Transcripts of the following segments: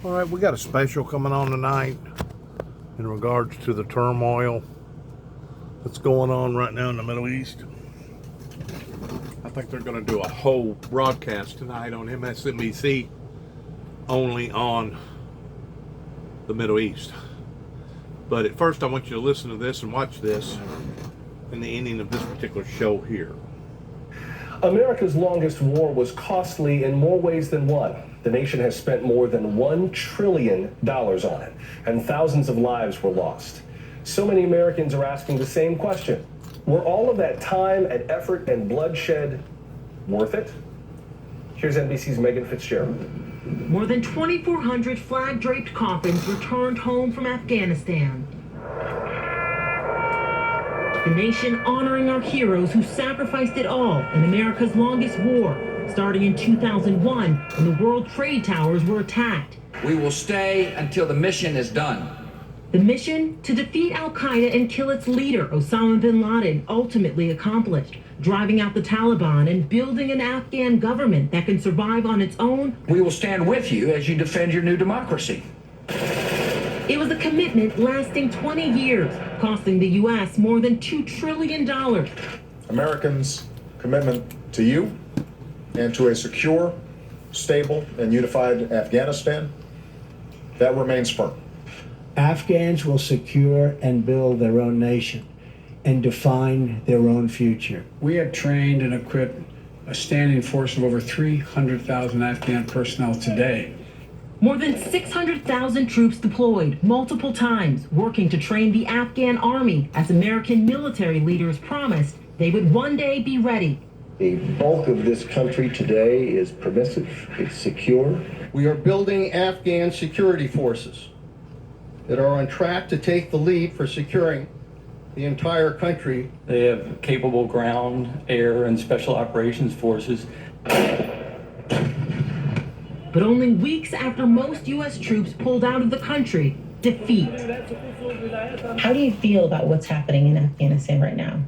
All right, we got a special coming on tonight in regards to the turmoil that's going on right now in the Middle East. I think they're going to do a whole broadcast tonight on MSNBC only on the Middle East. But at first, I want you to listen to this and watch this in the ending of this particular show here. America's longest war was costly in more ways than one. The nation has spent more than $1 trillion on it, and thousands of lives were lost. So many Americans are asking the same question. Were all of that time and effort and bloodshed worth it? Here's NBC's Megan Fitzgerald. More than 2,400 flag-draped coffins returned home from Afghanistan. The nation honoring our heroes who sacrificed it all in America's longest war, starting in 2001 when the World Trade Towers were attacked. We will stay until the mission is done. The mission to defeat al-Qaeda and kill its leader, Osama bin Laden, ultimately accomplished, driving out the Taliban and building an Afghan government that can survive on its own. We will stand with you as you defend your new democracy. It was a commitment lasting 20 years, costing the U.S. more than $2 trillion. Americans' commitment to you and to a secure, stable, and unified Afghanistan, that remains firm. Afghans will secure and build their own nation and define their own future. We have trained and equipped a standing force of over 300,000 Afghan personnel today. More than 600,000 troops deployed multiple times, working to train the Afghan army as American military leaders promised they would one day be ready. The bulk of this country today is permissive, it's secure. We are building Afghan security forces that are on track to take the lead for securing the entire country. They have capable ground, air, and special operations forces. But only weeks after most U.S. troops pulled out of the country, defeat. How do you feel about what's happening in Afghanistan right now?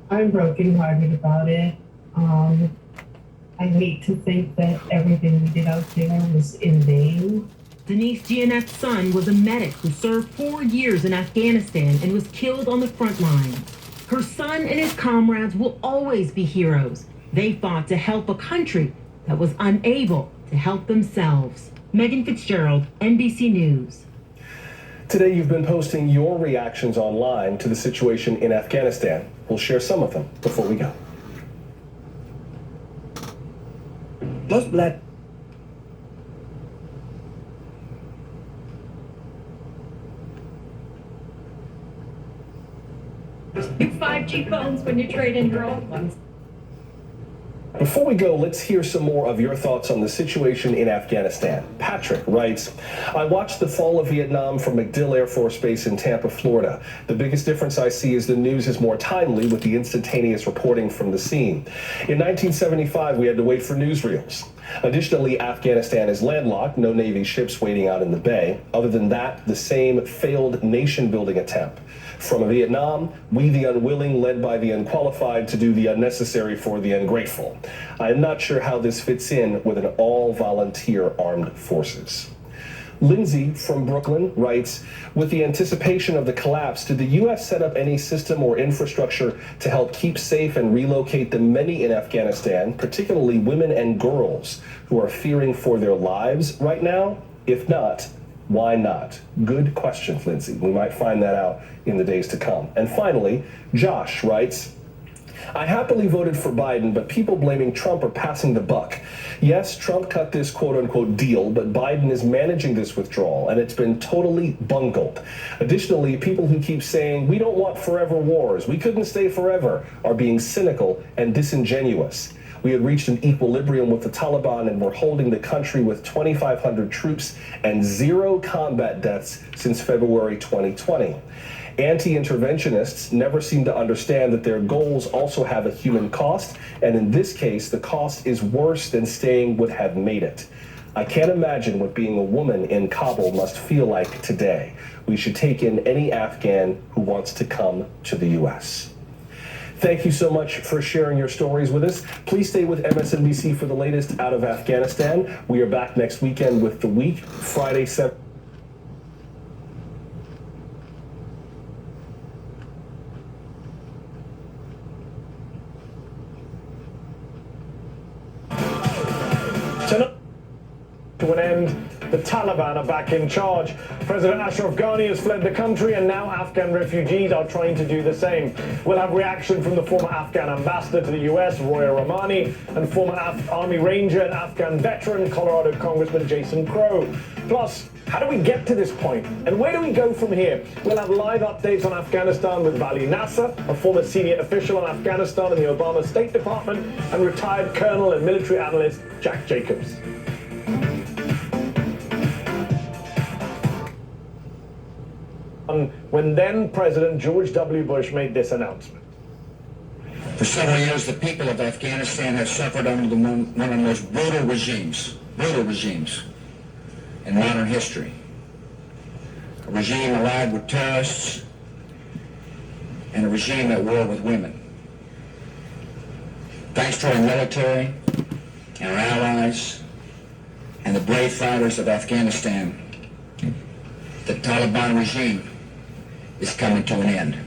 I'm brokenhearted about it. I hate to think that everything we did out there was in vain. Denise Giannet's son was a medic who served 4 years in Afghanistan and was killed on the front line. Her son and his comrades will always be heroes. They fought to help a country that was unable to help themselves. Megan Fitzgerald, NBC News. Today you've been posting your reactions online to the situation in Afghanistan. We'll share some of them before we go. Those black New 5G phones when you trade in your old ones. Before we go, let's hear some more of your thoughts on the situation in Afghanistan. Patrick writes, I watched the fall of Vietnam from MacDill Air Force Base in Tampa, Florida. The biggest difference I see is the news is more timely with the instantaneous reporting from the scene. In 1975, we had to wait for newsreels. Additionally, Afghanistan is landlocked, no Navy ships waiting out in the bay. Other than that, the same failed nation-building attempt. From Vietnam, we the unwilling led by the unqualified to do the unnecessary for the ungrateful. I am not sure how this fits in with an all-volunteer armed forces. Lindsay from Brooklyn writes, with the anticipation of the collapse, did the U.S. set up any system or infrastructure to help keep safe and relocate the many in Afghanistan, particularly women and girls who are fearing for their lives right now? If not, why not? Good question, Lindsay. We might find that out in the days to come. And finally, Josh writes, I happily voted for Biden, but people blaming Trump are passing the buck. Yes, Trump cut this quote-unquote deal, but Biden is managing this withdrawal, and it's been totally bungled. Additionally, people who keep saying, we don't want forever wars, we couldn't stay forever, are being cynical and disingenuous. We had reached an equilibrium with the Taliban and were holding the country with 2,500 troops and 0 combat deaths since February 2020. Anti-interventionists never seem to understand that their goals also have a human cost, and in this case, the cost is worse than staying would have made it. I can't imagine what being a woman in Kabul must feel like today. We should take in any Afghan who wants to come to the U.S. Thank you so much for sharing your stories with us. Please stay with MSNBC for the latest out of Afghanistan. We are back next weekend with The Week, Friday, 7. To an end, the Taliban are back in charge. President Ashraf Ghani has fled the country, and now Afghan refugees are trying to do the same. We'll have reaction from the former Afghan ambassador to the U.S., Roya Rahmani, and former Army Ranger and Afghan veteran, Colorado Congressman Jason Crow. Plus, how do we get to this point? And where do we go from here? We'll have live updates on Afghanistan with Vali Nasser, a former senior official on Afghanistan in the Obama State Department, and retired colonel and military analyst Jack Jacobs. When then President George W. Bush made this announcement. For several years, the people of Afghanistan have suffered under one of the most brutal regimes in modern history. A regime allied with terrorists and a regime at war with women. Thanks to our military and our allies and the brave fighters of Afghanistan, the Taliban regime is coming to an end.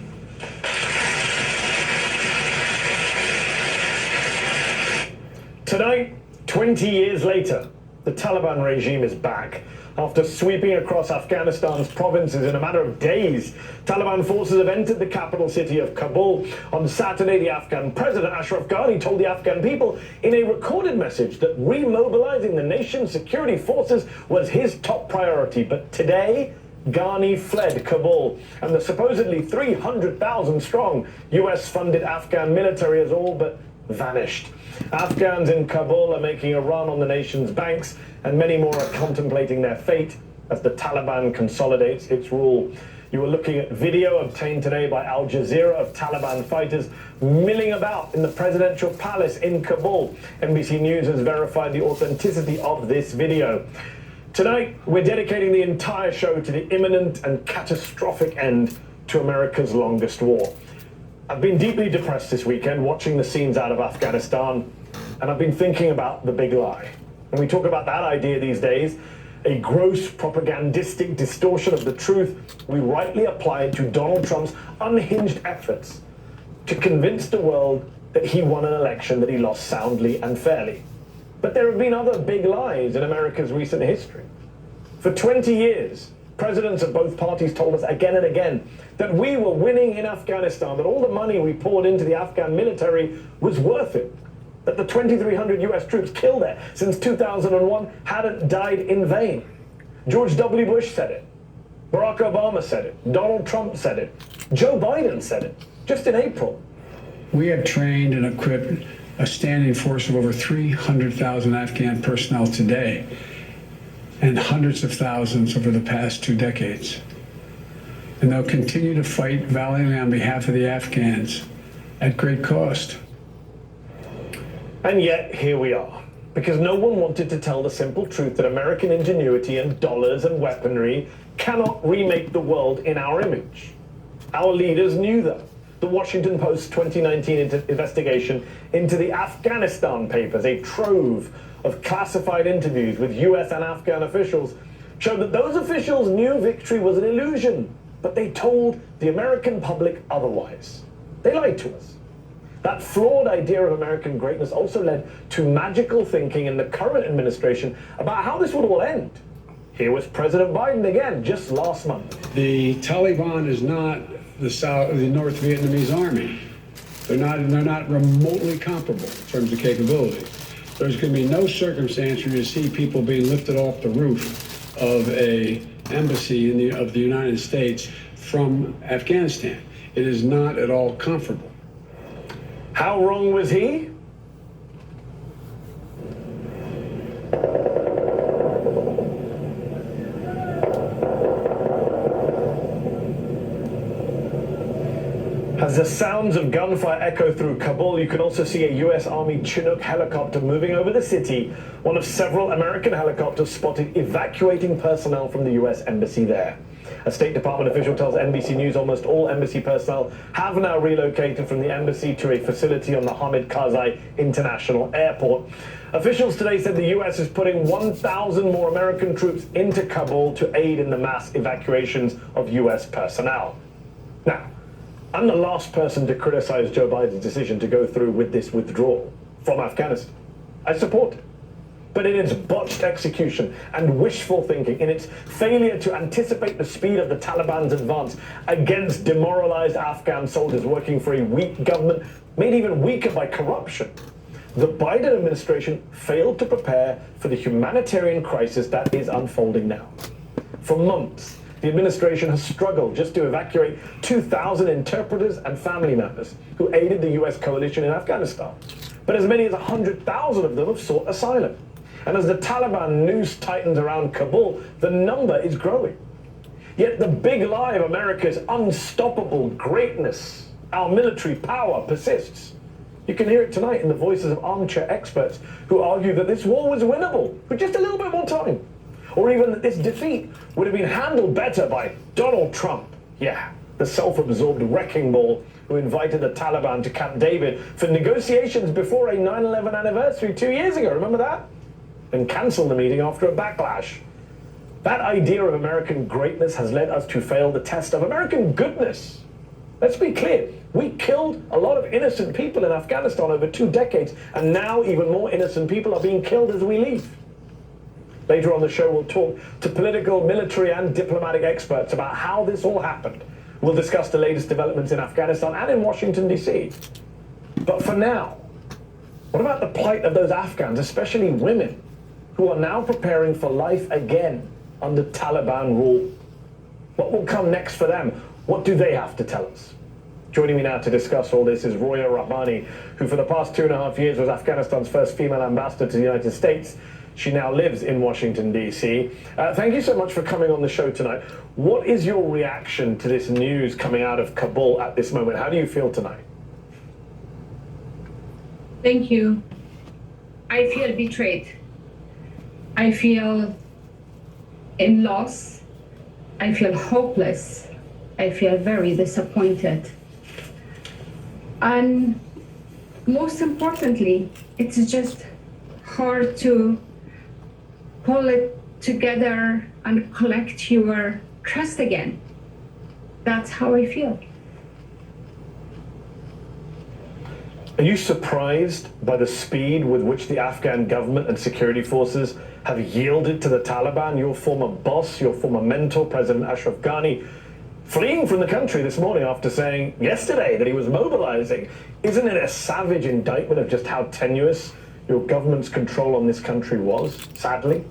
Tonight, 20 years later, the Taliban regime is back. After sweeping across Afghanistan's provinces in a matter of days, Taliban forces have entered the capital city of Kabul. On Saturday, the Afghan president, Ashraf Ghani, told the Afghan people in a recorded message that remobilizing the nation's security forces was his top priority. But today, Ghani fled Kabul, and the supposedly 300,000 strong US-funded Afghan military has all but vanished. Afghans in Kabul are making a run on the nation's banks, and many more are contemplating their fate as the Taliban consolidates its rule. You are looking at video obtained today by Al Jazeera of Taliban fighters milling about in the presidential palace in Kabul. NBC News has verified the authenticity of this video. Tonight, we're dedicating the entire show to the imminent and catastrophic end to America's longest war. I've been deeply depressed this weekend watching the scenes out of Afghanistan, and I've been thinking about the big lie. When we talk about that idea these days, a gross propagandistic distortion of the truth, we rightly apply it to Donald Trump's unhinged efforts to convince the world that he won an election that he lost soundly and fairly. But there have been other big lies in America's recent history. For 20 years, presidents of both parties told us again and again that we were winning in Afghanistan, that all the money we poured into the Afghan military was worth it, that the 2,300 US troops killed there since 2001 hadn't died in vain. George W. Bush said it. Barack Obama said it. Donald Trump said it. Joe Biden said it, just in April. We have trained and equipped a standing force of over 300,000 Afghan personnel today, and hundreds of thousands over the past 2 decades. And they'll continue to fight valiantly on behalf of the Afghans at great cost. And yet, here we are. Because no one wanted to tell the simple truth that American ingenuity and dollars and weaponry cannot remake the world in our image. Our leaders knew that. The Washington Post's 2019 investigation into the Afghanistan Papers, a trove of classified interviews with US and Afghan officials, showed that those officials knew victory was an illusion, but they told the American public otherwise. They lied to us. That flawed idea of American greatness also led to magical thinking in the current administration about how this would all end. Here was President Biden again, just last month. The Taliban is not the North Vietnamese army. They're not remotely comparable in terms of capability. There's going to be no circumstance where you see people being lifted off the roof of a embassy of the United States from Afghanistan. It is not at all comparable. How wrong was he? As the sounds of gunfire echo through Kabul, you can also see a US Army Chinook helicopter moving over the city, one of several American helicopters spotted evacuating personnel from the US embassy there. A State Department official tells NBC News almost all embassy personnel have now relocated from the embassy to a facility on the Hamid Karzai International Airport. Officials today said the U.S. is putting 1,000 more American troops into Kabul to aid in the mass evacuations of U.S. personnel. Now, I'm the last person to criticize Joe Biden's decision to go through with this withdrawal from Afghanistan. I support it. But in its botched execution and wishful thinking, in its failure to anticipate the speed of the Taliban's advance against demoralized Afghan soldiers working for a weak government, made even weaker by corruption, the Biden administration failed to prepare for the humanitarian crisis that is unfolding now. For months, the administration has struggled just to evacuate 2,000 interpreters and family members who aided the U.S. coalition in Afghanistan. But as many as 100,000 of them have sought asylum. And as the Taliban noose tightens around Kabul, the number is growing. Yet the big lie of America's unstoppable greatness, our military power, persists. You can hear it tonight in the voices of armchair experts who argue that this war was winnable with just a little bit more time. Or even that this defeat would have been handled better by Donald Trump. Yeah, the self-absorbed wrecking ball who invited the Taliban to Camp David for negotiations before a 9/11 anniversary 2 years ago. Remember that? And cancelled the meeting after a backlash. That idea of American greatness has led us to fail the test of American goodness. Let's be clear. We killed a lot of innocent people in Afghanistan over 2 decades, and now even more innocent people are being killed as we leave. Later on the show, we'll talk to political, military, and diplomatic experts about how this all happened. We'll discuss the latest developments in Afghanistan and in Washington, D.C. But for now, what about the plight of those Afghans, especially women, who are now preparing for life again under Taliban rule? What will come next for them? What do they have to tell us? Joining me now to discuss all this is Roya Rahmani, who for the past 2.5 years was Afghanistan's first female ambassador to the United States. She now lives in Washington, D.C. Thank you so much for coming on the show tonight. What is your reaction to this news coming out of Kabul at this moment? How do you feel tonight? Thank you. I feel betrayed. I feel in loss. I feel hopeless. I feel very disappointed. And most importantly, it's just hard to pull it together and collect your trust again. That's how I feel. Are you surprised by the speed with which the Afghan government and security forces have yielded to the Taliban? Your former boss, your former mentor, President Ashraf Ghani, fleeing from the country this morning after saying yesterday that he was mobilizing. Isn't it a savage indictment of just how tenuous your government's control on this country was, sadly?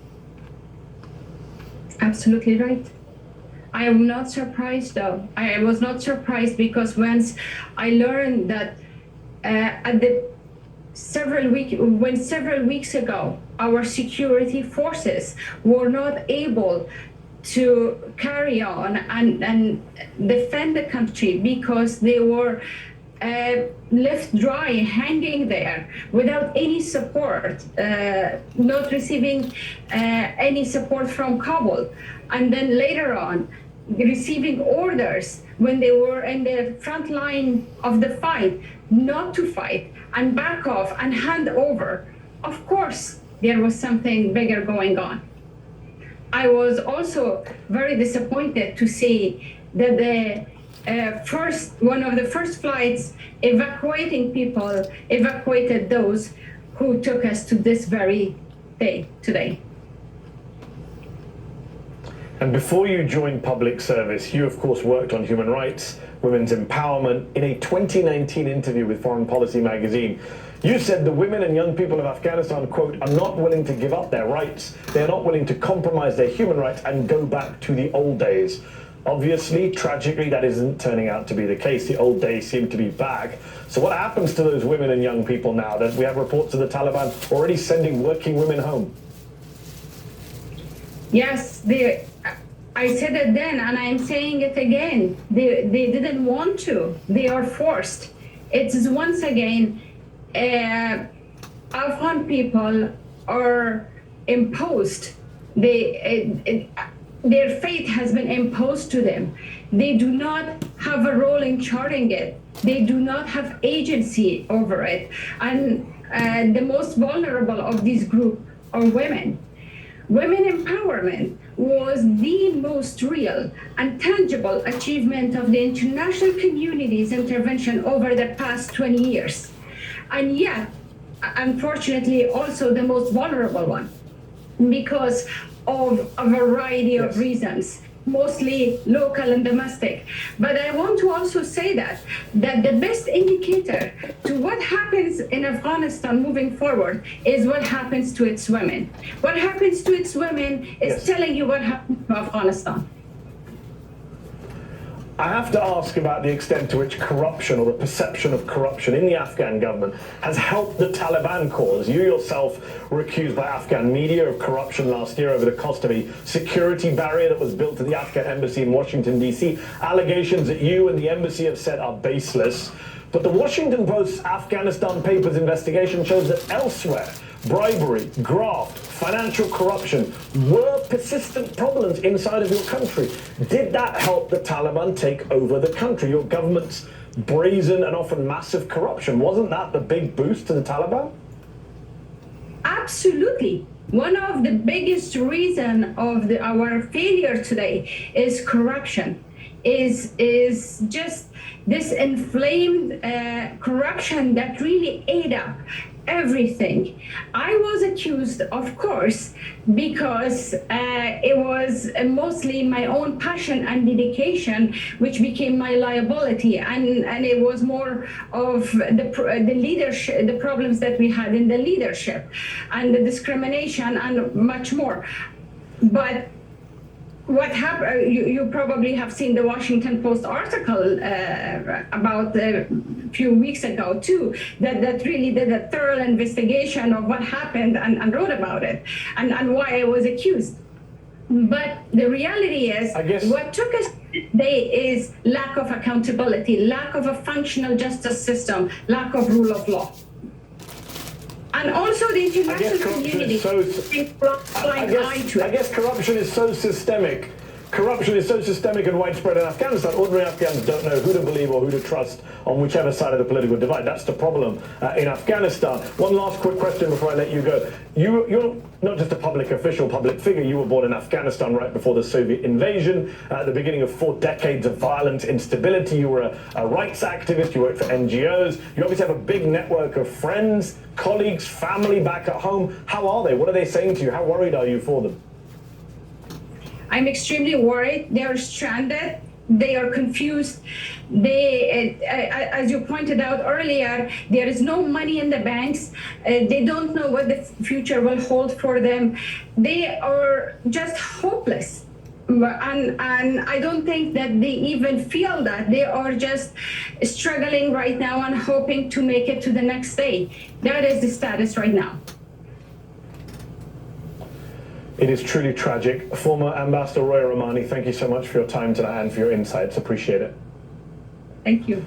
Absolutely right. I am not surprised though. I was not surprised because once I learned that several weeks ago, our security forces were not able to carry on and defend the country because they were left dry, hanging there without any support, not receiving any support from Kabul. And then later on, receiving orders when they were in the front line of the fight, not to fight and back off and hand over. Of course, there was something bigger going on. I was also very disappointed to see that one of the first flights evacuating people evacuated those who took us to this very day today. And before you joined public service, you of course worked on human rights, women's empowerment. In a 2019 interview with Foreign Policy magazine, you said the women and young people of Afghanistan, quote, are not willing to give up their rights. They're not willing to compromise their human rights and go back to the old days. Obviously, tragically, that isn't turning out to be the case. The old days seem to be back. So what happens to those women and young people now that we have reports of the Taliban already sending working women home? Yes, I said it then and I'm saying it again. They didn't want to. They are forced. It is once again, Afghan people are imposed. their fate has been imposed to them. They do not have a role in charting it. They do not have agency over it. And the most vulnerable of these groups are women. Women empowerment was the most real and tangible achievement of the international community's intervention over the past 20 years. And yet, unfortunately, also the most vulnerable one, because of a variety of reasons, mostly local and domestic. But I want to also say that the best indicator to what happens in Afghanistan moving forward is what happens to its women. What happens to its women is telling you what happens to Afghanistan. I have to ask about the extent to which corruption, or the perception of corruption in the Afghan government, has helped the Taliban cause. You yourself were accused by Afghan media of corruption last year over the cost of a security barrier that was built to the Afghan embassy in Washington, D.C. Allegations that you and the embassy have said are baseless. But the Washington Post's Afghanistan Papers investigation shows that elsewhere, bribery, graft, financial corruption were persistent problems inside of your country. Did that help the Taliban take over the country? Your government's brazen and often massive corruption, wasn't that the big boost to the Taliban? Absolutely. One of the biggest reasons of our failure today is corruption. Is just this inflamed corruption that really ate up everything. I was accused, of course, because it was mostly my own passion and dedication which became my liability, and it was more of the leadership, the problems that we had in the leadership, and the discrimination and much more. But what happened, you probably have seen the Washington Post article about a few weeks ago too, that really did a thorough investigation of what happened and wrote about it and why I was accused. But the reality is, what took us today is lack of accountability, lack of a functional justice system, lack of rule of law. And also the international community. I guess corruption is so systemic. Corruption is so systemic and widespread in Afghanistan. Ordinary Afghans don't know who to believe or who to trust on whichever side of the political divide. That's the problem in Afghanistan. One last quick question before I let you go. You're not just a public official, public figure. You were born in Afghanistan right before the Soviet invasion, at the beginning of 4 decades of violent instability. You were a rights activist. You worked for NGOs. You obviously have a big network of friends, colleagues, family back at home. How are they? What are they saying to you? How worried are you for them? I'm extremely worried. They are stranded. They are confused. As you pointed out earlier, there is no money in the banks. They don't know what the future will hold for them. They are just hopeless. And I don't think that they even feel that. They are just struggling right now and hoping to make it to the next day. That is the status right now. It is truly tragic. Former Ambassador Roya Ramani, thank you so much for your time tonight and for your insights. Appreciate it. Thank you.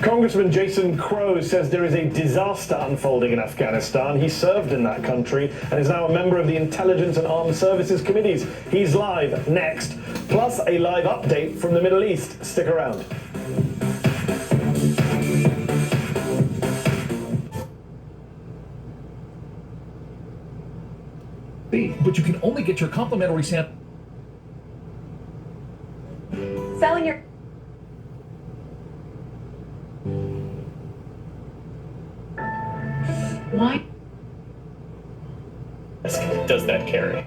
Congressman Jason Crow says there is a disaster unfolding in Afghanistan. He served in that country and is now a member of the Intelligence and Armed Services Committees. He's live next, plus a live update from the Middle East. Stick around. But you can only get your complimentary sample. Selling your... Why does that carry?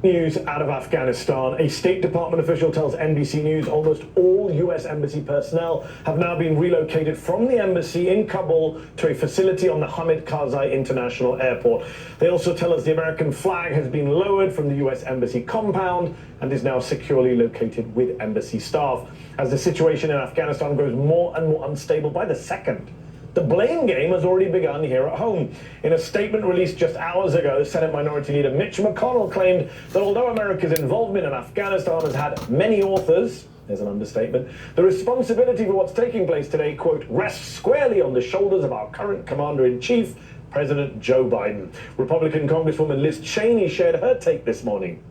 News out of Afghanistan. A State Department official tells NBC News almost all U.S. Embassy personnel have now been relocated from the embassy in Kabul to a facility on the Hamid Karzai International Airport. They also tell us the American flag has been lowered from the U.S. Embassy compound and is now securely located with embassy staff. As the situation in Afghanistan grows more and more unstable by the second, the blame game has already begun here at home. In a statement released just hours ago, Senate Minority Leader Mitch McConnell claimed that although America's involvement in Afghanistan has had many authors, there's an understatement, the responsibility for what's taking place today, quote, rests squarely on the shoulders of our current commander-in-chief, President Joe Biden. Republican Congresswoman Liz Cheney shared her take this morning.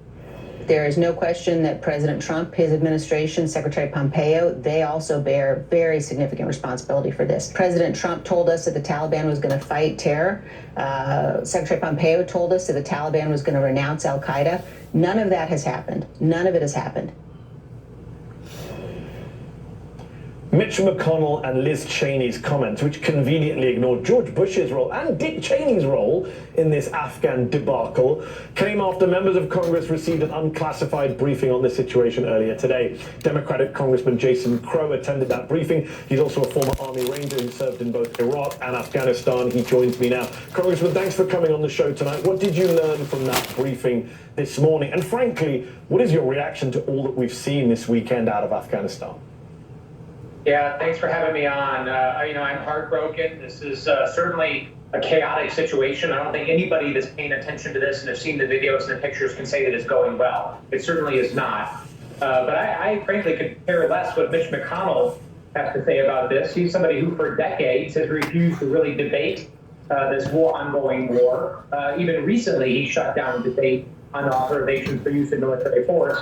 There is no question that President Trump, his administration, Secretary Pompeo, they also bear very significant responsibility for this. President Trump told us that the Taliban was going to fight terror. Secretary Pompeo told us that the Taliban was going to renounce al-Qaeda. None of that has happened. None of it has happened. Mitch McConnell and Liz Cheney's comments, which conveniently ignored George Bush's role and Dick Cheney's role in this Afghan debacle, came after members of Congress received an unclassified briefing on this situation earlier today. Democratic Congressman Jason Crow attended that briefing. He's also a former Army Ranger who served in both Iraq and Afghanistan. He joins me now. Congressman, thanks for coming on the show tonight. What did you learn from that briefing this morning? And frankly, what is your reaction to all that we've seen this weekend out of Afghanistan? Yeah, thanks for having me on. I'm heartbroken. This is certainly a chaotic situation. I don't think anybody that's paying attention to this and has seen the videos and the pictures can say that it's going well. It certainly is not. But I frankly could care less what Mitch McConnell has to say about this. He's somebody who for decades has refused to really debate this ongoing war. Even recently, he shut down debate on authorization for use of military force.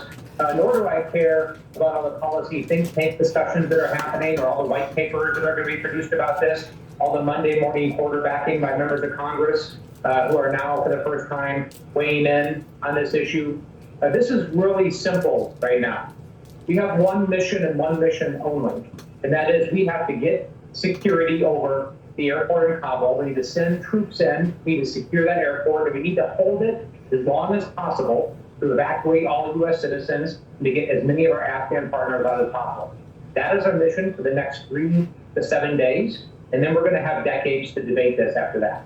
Nor do I care about all the policy think tank discussions that are happening or all the white papers that are going to be produced about this, all the Monday morning quarterbacking by members of Congress who are now for the first time weighing in on this issue. This is really simple right now. We have one mission and one mission only, and that is we have to get security over the airport in Kabul. We need to send troops in, we need to secure that airport, and we need to hold it as long as possible to evacuate all U.S. citizens and to get as many of our Afghan partners out as possible. That is our mission for the next 3 to 7 days, and then we're going to have decades to debate this after that.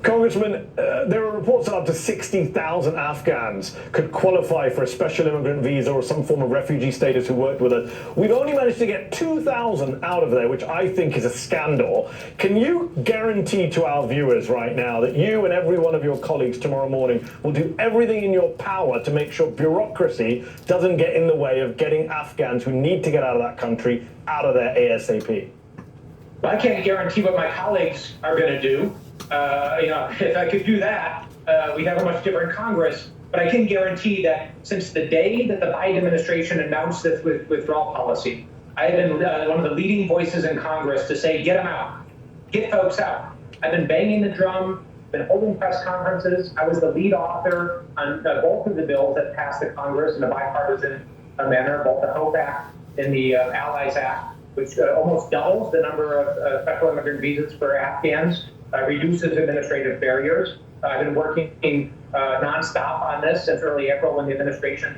Congressman, there are reports that up to 60,000 Afghans could qualify for a special immigrant visa or some form of refugee status who worked with us. We've only managed to get 2,000 out of there, which I think is a scandal. Can you guarantee to our viewers right now that you and every one of your colleagues tomorrow morning will do everything in your power to make sure bureaucracy doesn't get in the way of getting Afghans who need to get out of that country out of there ASAP? Well, I can't guarantee what my colleagues are going to do. If I could do that, we'd have a much different Congress. But I can guarantee that since the day that the Biden administration announced this withdrawal policy, I have been one of the leading voices in Congress to say, get them out, get folks out. I've been banging the drum, been holding press conferences. I was the lead author on both of the bills that passed the Congress in a bipartisan manner, both the HOPE Act and the Allies Act, which almost doubles the number of special immigrant visas for Afghans. Reduces administrative barriers. I've been working nonstop on this since early April when the administration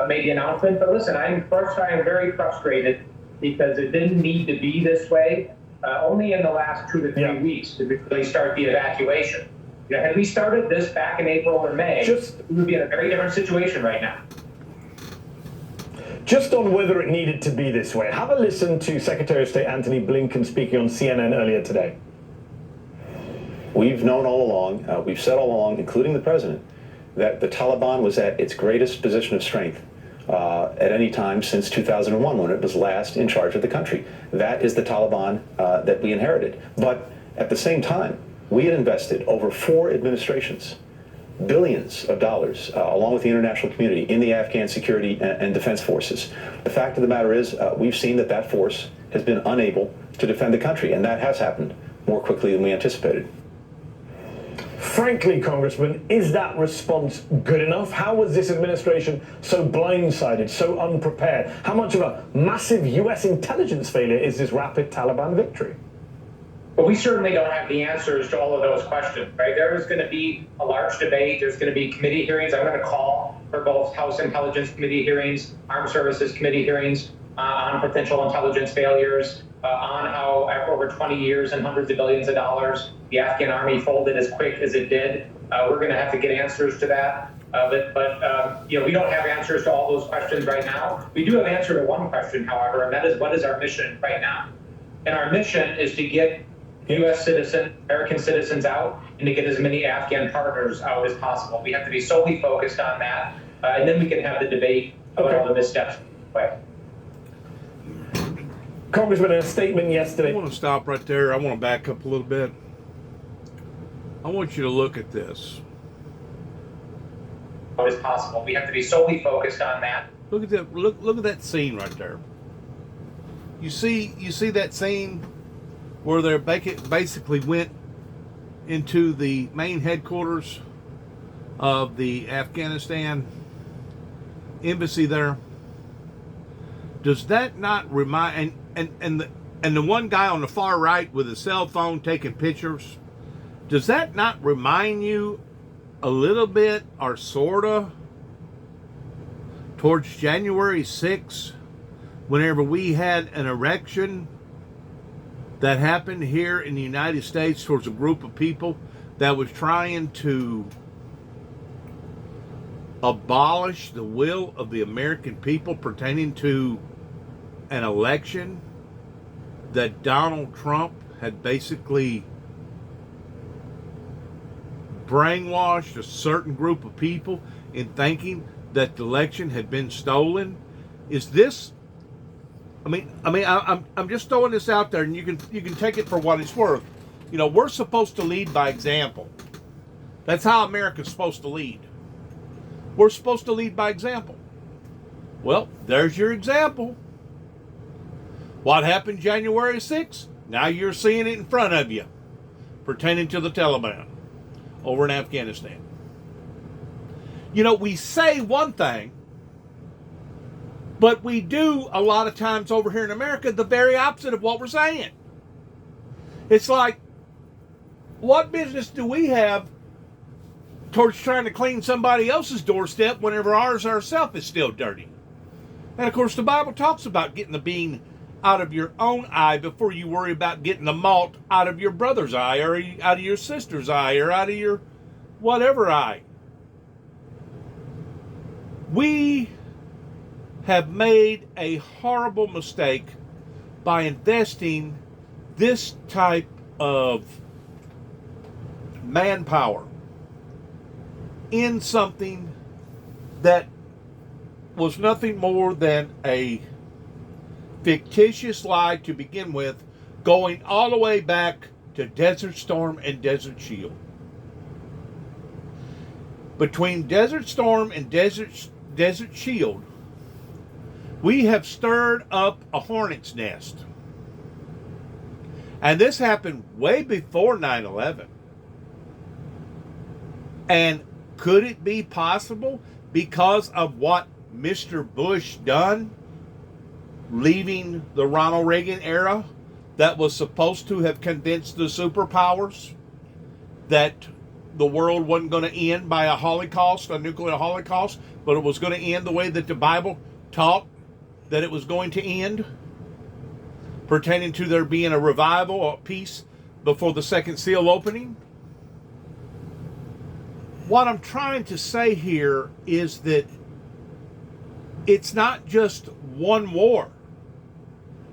made the announcement. But listen, I am very frustrated because it didn't need to be this way. Only in the last 2 to 3 weeks did we really start the evacuation. Had we started this back in April or May, we would be in a very different situation right now. Just on whether it needed to be this way, have a listen to Secretary of State Antony Blinken speaking on CNN earlier today. We've known all along, we've said all along, including the president, that the Taliban was at its greatest position of strength at any time since 2001, when it was last in charge of the country. That is the Taliban that we inherited. But at the same time, we had invested over 4 administrations, billions of dollars, along with the international community, in the Afghan security and defense forces. The fact of the matter is, we've seen that that force has been unable to defend the country, and that has happened more quickly than we anticipated. Frankly, Congressman, is that response good enough? How was this administration so blindsided, so unprepared? How much of a massive U.S. intelligence failure is this rapid Taliban victory? Well, we certainly don't have the answers to all of those questions, right? There is going to be a large debate. There's going to be committee hearings. I'm going to call for both House Intelligence Committee hearings, Armed Services Committee hearings on potential intelligence failures, on how over 20 years and hundreds of billions of dollars, the Afghan army folded as quick as it did. We're going to have to get answers to that. But we don't have answers to all those questions right now. We do have an answer to one question, however, and that is, what is our mission right now? And our mission is to get U.S. citizens, American citizens out, and to get as many Afghan partners out as possible. We have to be solely focused on that, and then we can have the debate about all the missteps. Congressman, in a statement yesterday... I want to stop right there. I want to back up a little bit. I want you to look at this. as possible. We have to be solely focused on that. Look at that! Look at that scene right there. You see that scene where they basically went into the main headquarters of the Afghanistan embassy there. Does that not remind and the one guy on the far right with his cell phone taking pictures? Does that not remind you a little bit or sorta towards January 6th, whenever we had an erection that happened here in the United States towards a group of people that was trying to abolish the will of the American people pertaining to an election that Donald Trump had basically brainwashed a certain group of people in thinking that the election had been stolen? Is this? I'm just throwing this out there, and you can take it for what it's worth. You know, we're supposed to lead by example. That's how America's supposed to lead. We're supposed to lead by example. Well, there's your example. What happened January 6th? Now you're seeing it in front of you, pertaining to the Taliban over in Afghanistan. You know, we say one thing, but we do a lot of times over here in America the very opposite of what we're saying. It's like, what business do we have towards trying to clean somebody else's doorstep whenever ours ourselves is still dirty? And of course, the Bible talks about getting the beam out of your own eye before you worry about getting the mote out of your brother's eye, or out of your sister's eye, or out of your whatever eye. We have made a horrible mistake by investing this type of manpower in something that was nothing more than a fictitious lie to begin with, going all the way back to Desert Storm and Desert Shield. Between Desert Storm and Desert Shield, we have stirred up a hornet's nest. And this happened way before 9/11. And could it be possible because of what Mr. Bush done, leaving the Ronald Reagan era, that was supposed to have convinced the superpowers that the world wasn't going to end by a holocaust, a nuclear holocaust, but it was going to end the way that the Bible taught that it was going to end, pertaining to there being a revival or peace before the second seal opening? What I'm trying to say here is that it's not just one war.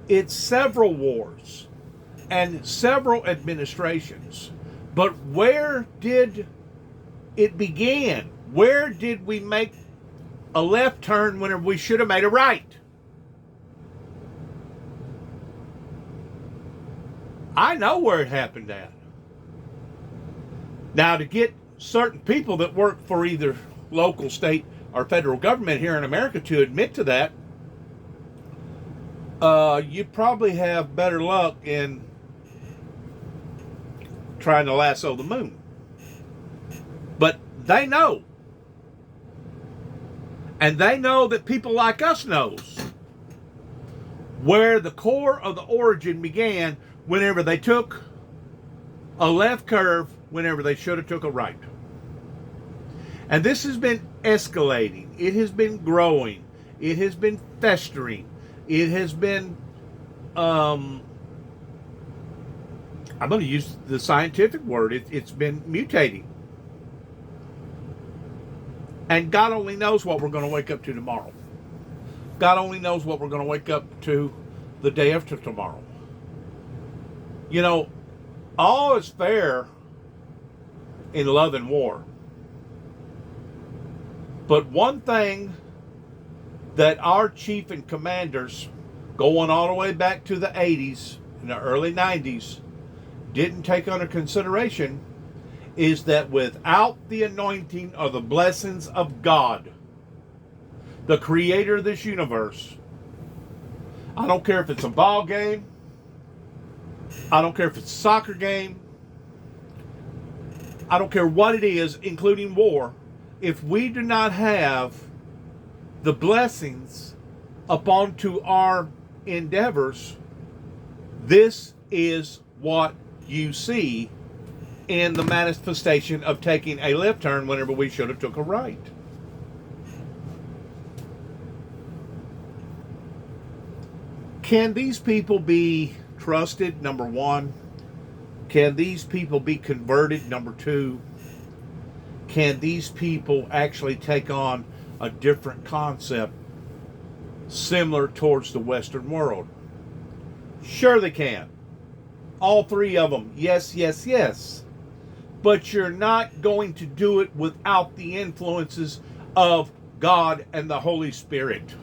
It's several wars and several administrations. But where did it begin? Where did we make a left turn when we should have made a right? I know where it happened at. Now, to get certain people that work for either local, state, or federal government here in America to admit to that, you'd probably have better luck in trying to lasso the moon. But they know. And they know that people like us knows where the core of the origin began whenever they took a left curve whenever they should have took a right. And this has been escalating. It has been growing. It has been festering. It has been, I'm going to use the scientific word, it's been mutating. And God only knows what we're going to wake up to tomorrow. God only knows what we're going to wake up to the day after tomorrow. You know, all is fair in love and war. But one thing that our chief and commanders, going all the way back to the 80s and the early 90s, didn't take under consideration is that without the anointing or the blessings of God, the creator of this universe, I don't care if it's a ball game, I don't care if it's a soccer game, I don't care what it is, including war, if we do not have the blessings upon to our endeavors, this is what you see in the manifestation of taking a left turn whenever we should have took a right. Can these people be trusted? Number one. Can these people be converted? Number two. Can these people actually take on a different concept similar towards the Western world? Sure they can. All three of them. Yes, yes, yes. But you're not going to do it without the influences of God and the Holy Spirit.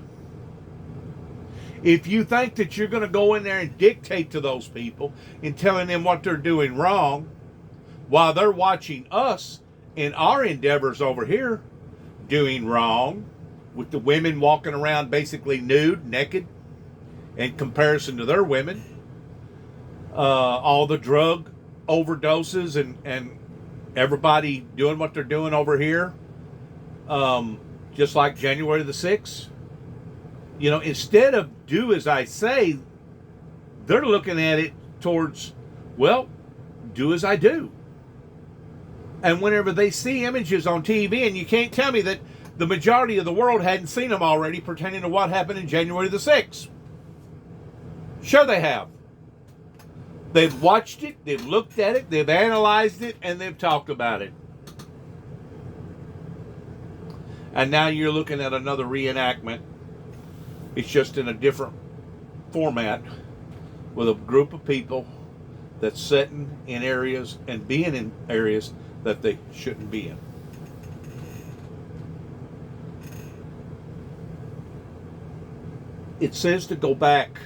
If you think that you're going to go in there and dictate to those people and telling them what they're doing wrong while they're watching us in our endeavors over here doing wrong, with the women walking around basically nude, naked, in comparison to their women, all the drug overdoses and everybody doing what they're doing over here, just like January the 6th. You know, instead of do as I say, they're looking at it towards, well, do as I do. And whenever they see images on TV, and you can't tell me that the majority of the world hadn't seen them already pertaining to what happened in January the 6th. Sure they have. They've watched it, they've looked at it, they've analyzed it, and they've talked about it. And now you're looking at another reenactment. It's just in a different format with a group of people that's sitting in areas and being in areas that they shouldn't be in. It says to go back,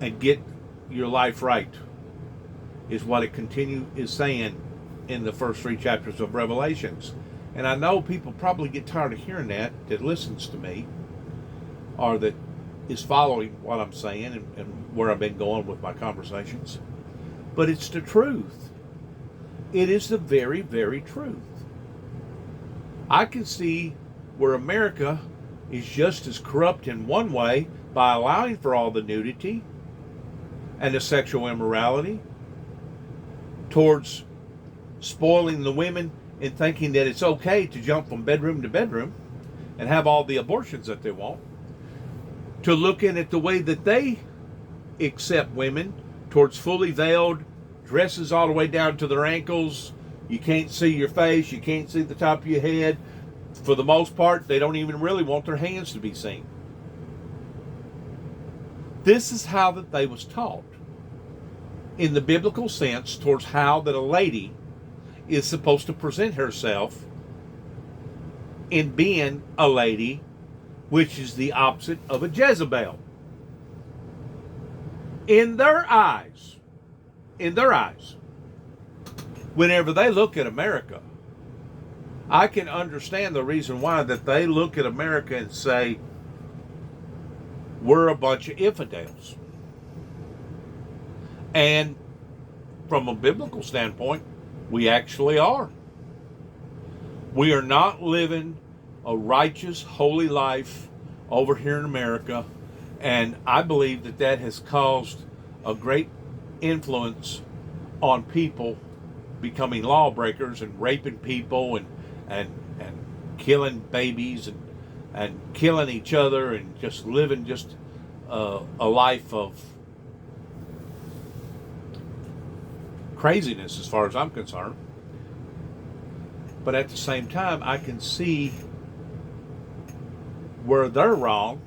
and get your life right, is what it is saying in the first 3 chapters of Revelations. And I know people probably get tired of hearing that listens to me, or that is following what I'm saying and where I've been going with my conversations. But it's the truth. It is the very, very truth. I can see where America is just as corrupt in one way by allowing for all the nudity and the sexual immorality, towards spoiling the women and thinking that it's okay to jump from bedroom to bedroom and have all the abortions that they want, to looking at the way that they accept women towards fully veiled dresses all the way down to their ankles. You can't see your face, you can't see the top of your head. For the most part, they don't even really want their hands to be seen. This is how that they was taught in the biblical sense towards how that a lady is supposed to present herself in being a lady, which is the opposite of a Jezebel. In their eyes, whenever they look at America, I can understand the reason why that they look at America and say, we're a bunch of infidels. And from a biblical standpoint, we actually are. We are not living a righteous, holy life over here in America. And I believe that that has caused a great influence on people becoming lawbreakers and raping people and killing babies and killing each other and just living just a life of craziness as far as I'm concerned. But at the same time, I can see where they're wrong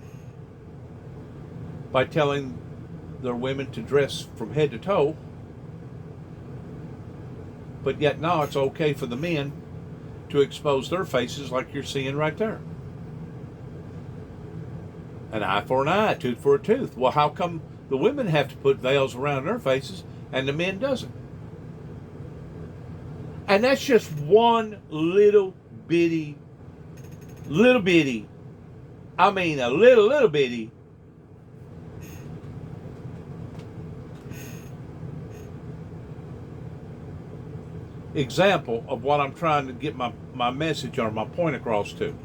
by telling their women to dress from head to toe, but yet now it's okay for the men to expose their faces like you're seeing right there. An eye for an eye, a tooth for a tooth. Well, how come the women have to put veils around their faces and the men doesn't. And that's just one little bitty, I mean a little bitty example of what I'm trying to get my message or my point across to.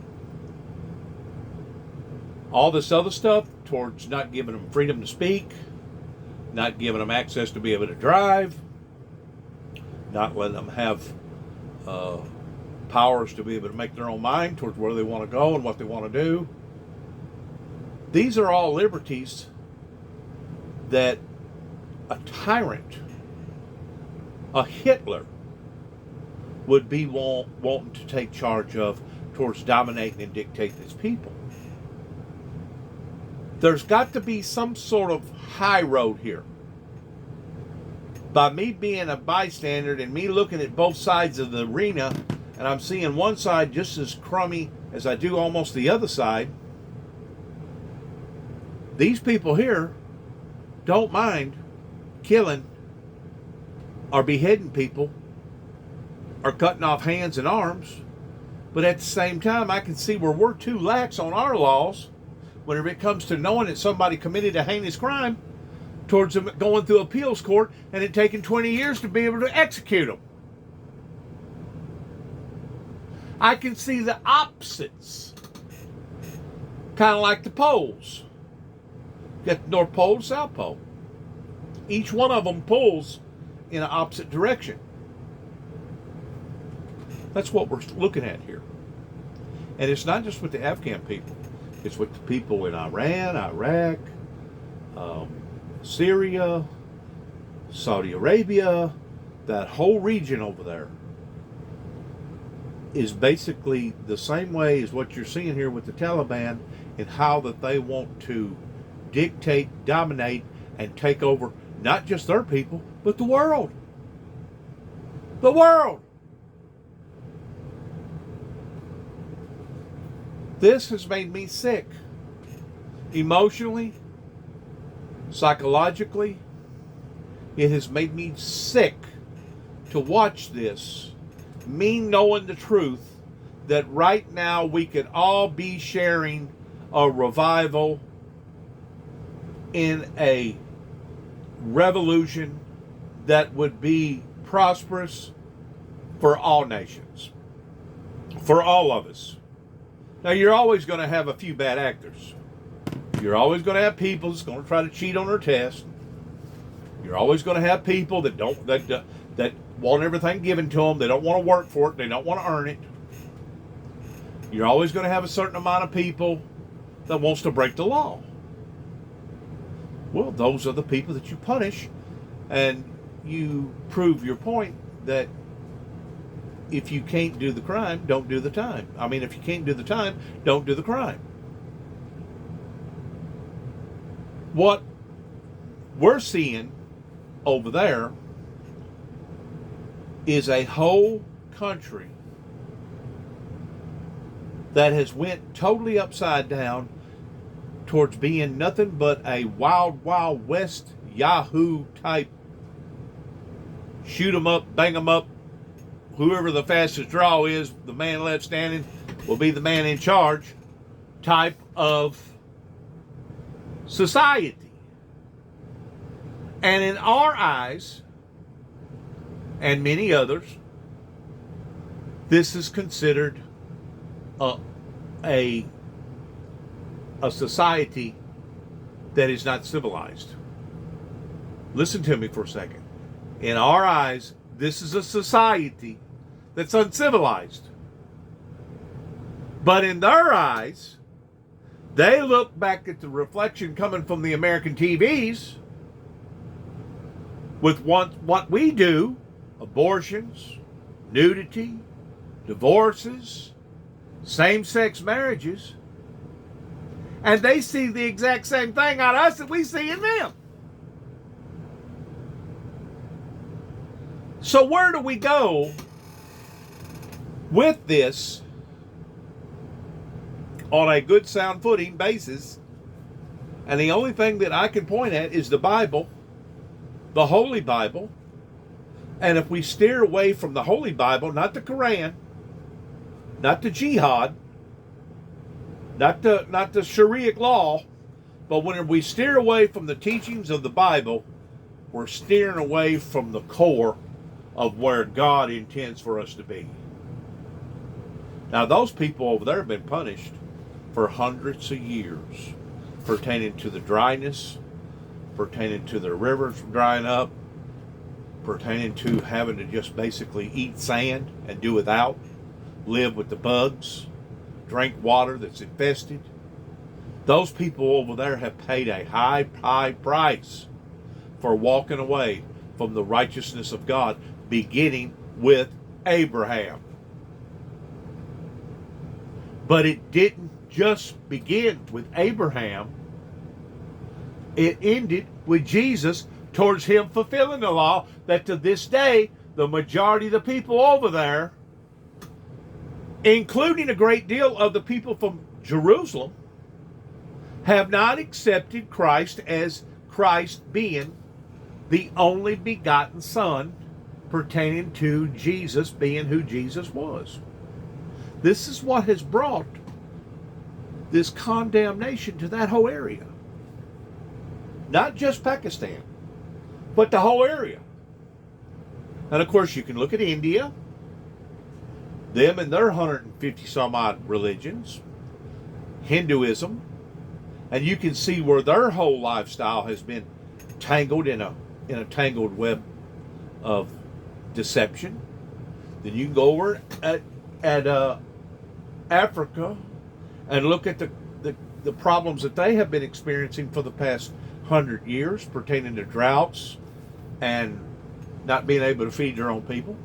All this other stuff towards not giving them freedom to speak, not giving them access to be able to drive, not letting them have powers to be able to make their own mind towards where they want to go and what they want to do. These are all liberties that a tyrant, a Hitler, would be wanting to take charge of towards dominating and dictating his people. There's got to be some sort of high road here. By me being a bystander and me looking at both sides of the arena, and I'm seeing one side just as crummy as I do almost the other side, these people here don't mind killing or beheading people or cutting off hands and arms. But at the same time, I can see where we're too lax on our laws whenever it comes to knowing that somebody committed a heinous crime towards them going through appeals court and it taking 20 years to be able to execute them. I can see the opposites. Kind of like the poles. You got the North Pole, South Pole. Each one of them pulls in an opposite direction. That's what we're looking at here. And it's not just with the Afghan people. It's with the people in Iran, Iraq, Syria, Saudi Arabia. That whole region over there is basically the same way as what you're seeing here with the Taliban, in how that they want to dictate, dominate, and take over not just their people, but the world. The world. This has made me sick. Emotionally, psychologically, it has made me sick to watch this. Me knowing the truth that right now we could all be sharing a revival in a revolution that would be prosperous for all nations, for all of us. Now, you're always going to have a few bad actors. You're always going to have people that's going to try to cheat on their test. You're always going to have people that that want everything given to them. They don't want to work for it. They don't want to earn it. You're always going to have a certain amount of people that wants to break the law. Well, those are the people that you punish, and you prove your point that if you can't do the crime, don't do the time. I mean, if you can't do the time, don't do the crime. What we're seeing over there is a whole country that has went totally upside down towards being nothing but a wild, wild west Yahoo type shoot 'em up, bang 'em up. Whoever the fastest draw is, the man left standing will be the man in charge type of society. And in our eyes, and many others, this is considered a society that is not civilized. Listen to me for a second. In our eyes, this is a society that's uncivilized. But in their eyes, they look back at the reflection coming from the American TVs with what we do, abortions, nudity, divorces, same-sex marriages, and they see the exact same thing out of us that we see in them. So where do we go with this on a good sound footing basis? And the only thing that I can point at is the Bible the Holy Bible, and if we steer away from the Holy Bible, not the Quran, not the jihad, not the Sharia law, but when we steer away from the teachings of the Bible, we're steering away from the core of where God intends for us to be. Now, those people over there have been punished for hundreds of years, pertaining to the dryness, pertaining to their rivers drying up, pertaining to having to just basically eat sand and do without, live with the bugs, drink water that's infested. Those people over there have paid a high price for walking away from the righteousness of God, beginning with Abraham. But it didn't just begin with Abraham. It ended with Jesus, towards him fulfilling the law, that to this day, the majority of the people over there, including a great deal of the people from Jerusalem, have not accepted Christ as Christ being the only begotten Son, pertaining to Jesus being who Jesus was. This is what has brought this condemnation to that whole area. Not just Pakistan, but the whole area. And of course, you can look at India, them and their 150 some odd religions, Hinduism, and you can see where their whole lifestyle has been tangled in a tangled web of deception. Then you can go over at Africa and look at the problems that they have been experiencing for the past 100 years, pertaining to droughts and not being able to feed their own people.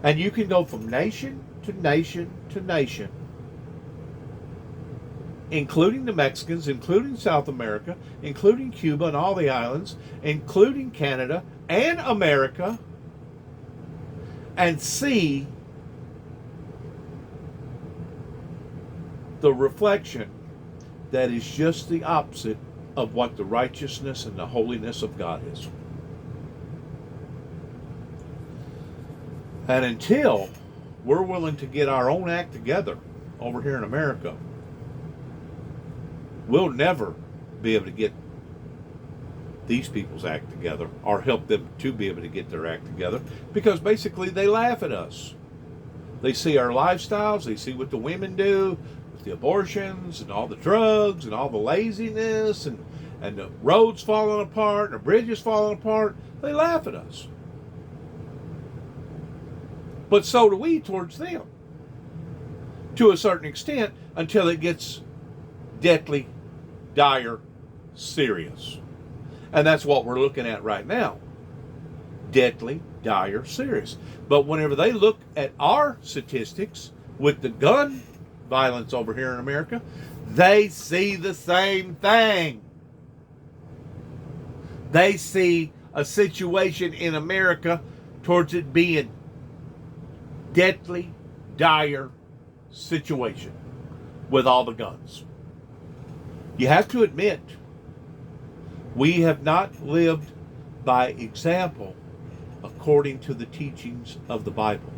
And you can go from nation to nation to nation, including the Mexicans, including South America, including Cuba and all the islands, including Canada and America, and see the reflection that is just the opposite of what the righteousness and the holiness of God is. And until we're willing to get our own act together over here in America, we'll never be able to get these people's act together or help them to be able to get their act together, because basically they laugh at us. They see our lifestyles, they see what the women do, the abortions and all the drugs and all the laziness and the roads falling apart and the bridges falling apart. They laugh at us. But so do we towards them, to a certain extent, until it gets deathly, dire, serious. And that's what we're looking at right now. Deathly, dire, serious. But whenever they look at our statistics with the gun violence over here in America, they see the same thing. They see a situation in America towards it being deadly, dire situation with all the guns. You have to admit, we have not lived by example according to the teachings of the Bible.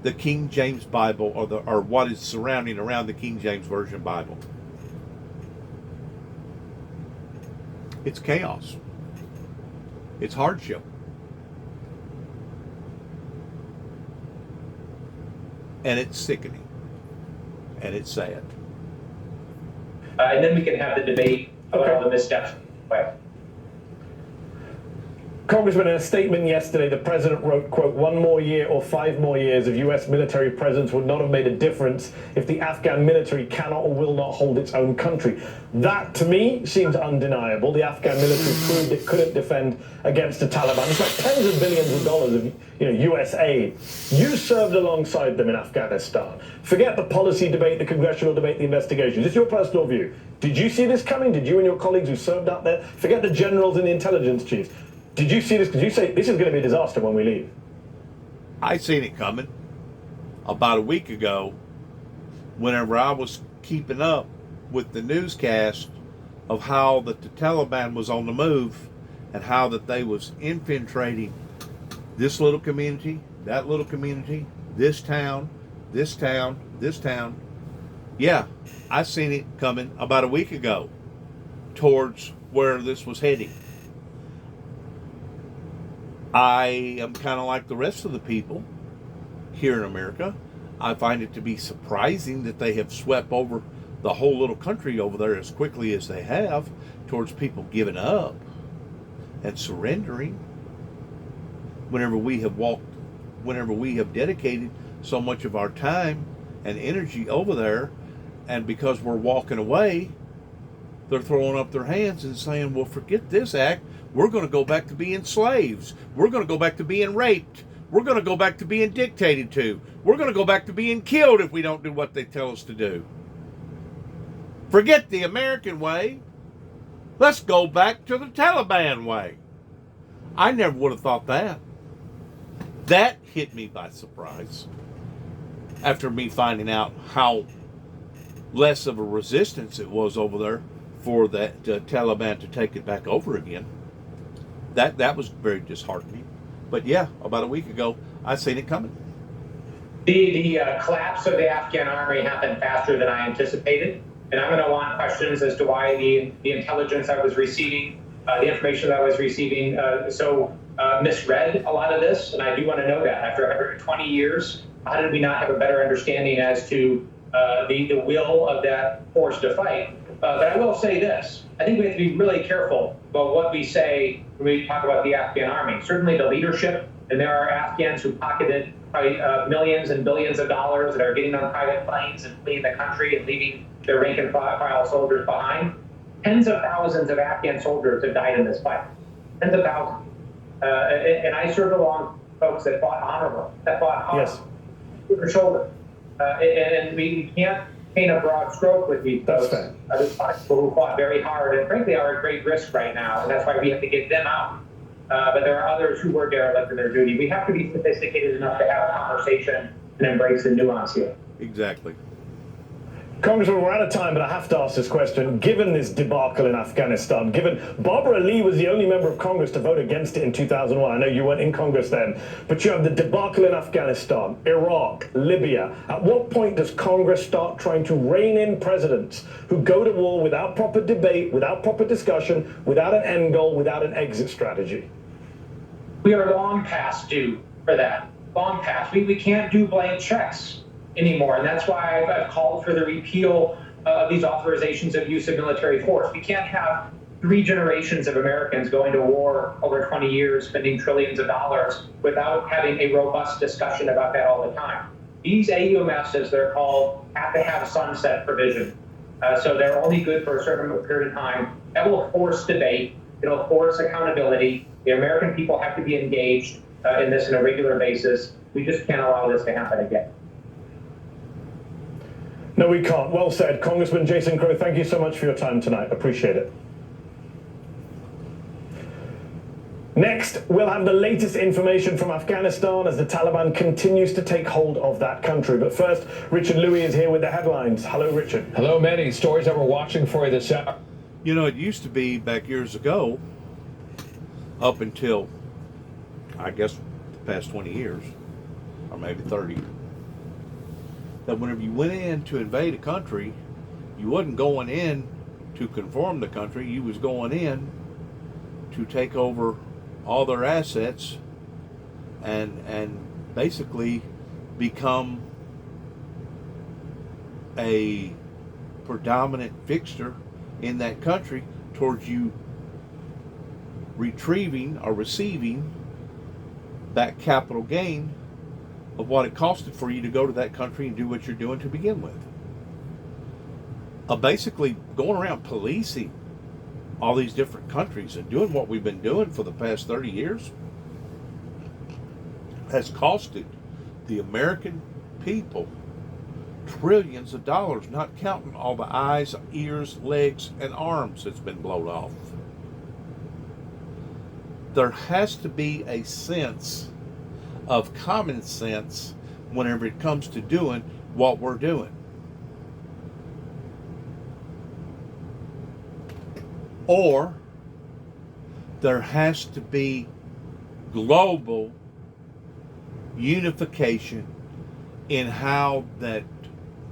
The King James Bible, or what is surrounding around the King James Version Bible. It's chaos. It's hardship. And it's sickening. And it's sad. And then we can have the debate about all the missteps. Well, Congressman, in a statement yesterday, the president wrote, quote, 1 more year or 5 more years of U.S. military presence would not have made a difference if the Afghan military cannot or will not hold its own country. That, to me, seems undeniable. The Afghan military proved it couldn't defend against the Taliban. It's like tens of billions of dollars of U.S. aid. You served alongside them in Afghanistan. Forget the policy debate, the congressional debate, the investigations. It's your personal view. Did you see this coming? Did you and your colleagues who served out there? Forget the generals and the intelligence chiefs. Did you see this? Did you say this is going to be a disaster when we leave? I seen it coming about a week ago, whenever I was keeping up with the newscast of how that the Taliban was on the move and how that they was infiltrating this little community, that little community, this town, this town, this town. Yeah, I seen it coming about a week ago towards where this was heading. I am kind of like the rest of the people here in America. I find it to be surprising that they have swept over the whole little country over there as quickly as they have towards people giving up and surrendering whenever we have dedicated so much of our time and energy over there, and because we're walking away, they're throwing up their hands and saying, well, forget this act. We're going to go back to being slaves. We're going to go back to being raped. We're going to go back to being dictated to. We're going to go back to being killed if we don't do what they tell us to do. Forget the American way. Let's go back to the Taliban way. I never would have thought that. That hit me by surprise after me finding out how less of a resistance it was over there for that Taliban to take it back over again. That was very disheartening. But yeah, about a week ago, I seen it coming. The collapse of the Afghan army happened faster than I anticipated, and I'm going to want questions as to why the intelligence I was receiving, the information that I was receiving, misread a lot of this, and I do want to know that. After 120 years, how did we not have a better understanding as to the will of that force to fight? But I will say this. I think we have to be really careful about what we say when we talk about the Afghan army. Certainly the leadership, and there are Afghans who pocketed probably millions and billions of dollars that are getting on private planes and fleeing the country and leaving their rank and file soldiers behind. Tens of thousands of Afghan soldiers have died in this fight. Tens of thousands. And I served along folks that fought honorable, that fought hard, shoulder to shoulder. And we can't paint a broad stroke with these folks. There's people who fought very hard and frankly are at great risk right now, and that's why we have to get them out. But there are others who were derelict in their duty. We have to be sophisticated enough to have a conversation and embrace the nuance here. Exactly. Congressman, we're out of time, but I have to ask this question. Given this debacle in Afghanistan, given Barbara Lee was the only member of Congress to vote against it in 2001, I know you weren't in Congress then, but you have the debacle in Afghanistan, Iraq, Libya. At what point does Congress start trying to rein in presidents who go to war without proper debate, without proper discussion, without an end goal, without an exit strategy? We are long past due for that. Long past. We can't do blank checks anymore, and that's why I've called for the repeal of these authorizations of use of military force. We can't have 3 generations of Americans going to war over 20 years, spending trillions of dollars without having a robust discussion about that all the time. These AUMFs, as they're called, have to have a sunset provision. So they're only good for a certain period of time. That will force debate. It'll force accountability. The American people have to be engaged in this on a regular basis. We just can't allow this to happen again. No, we can't. Well said. Congressman Jason Crow, thank you so much for your time tonight. Appreciate it. Next, we'll have the latest information from Afghanistan as the Taliban continues to take hold of that country. But first, Richard Louis is here with the headlines. Hello, Richard. Hello, many stories that we're watching for you this hour. You know, it used to be back years ago, up until, I guess, the past 20 years, or maybe 30, that whenever you went in to invade a country, you wasn't going in to conform the country, you was going in to take over all their assets and basically become a predominant fixture in that country towards you retrieving or receiving that capital gain of what it costed for you to go to that country and do what you're doing to begin with. Basically going around policing all these different countries and doing what we've been doing for the past 30 years has costed the American people trillions of dollars, not counting all the eyes, ears, legs, and arms that's been blown off. There has to be a sense of common sense whenever it comes to doing what we're doing. Or there has to be global unification in how that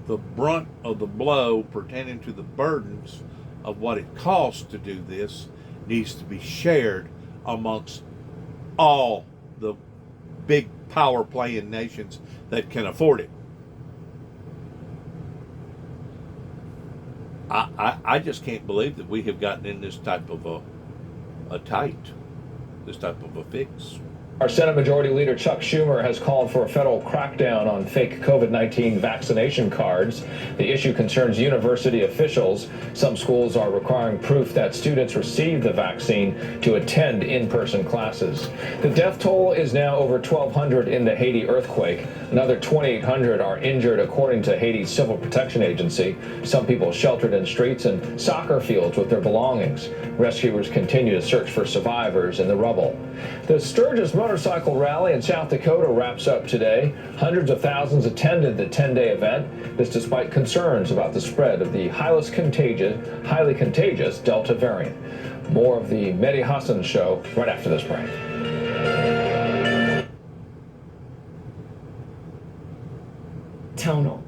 the brunt of the blow pertaining to the burdens of what it costs to do this needs to be shared amongst all the big power playing nations that can afford it. I just can't believe that we have gotten in this type of this type of a fix. Our Senate Majority Leader Chuck Schumer has called for a federal crackdown on fake COVID-19 vaccination cards. The issue concerns university officials. Some schools are requiring proof that students received the vaccine to attend in-person classes. The death toll is now over 1,200 in the Haiti earthquake. Another 2,800 are injured, according to Haiti's Civil Protection Agency. Some people sheltered in streets and soccer fields with their belongings. Rescuers continue to search for survivors in the rubble. The Sturgis Motorcycle Rally in South Dakota wraps up today. Hundreds of thousands attended the 10-day event. This despite concerns about the spread of the highly contagious Delta variant. More of the Mehdi Hasan Show right after this break. Tonal.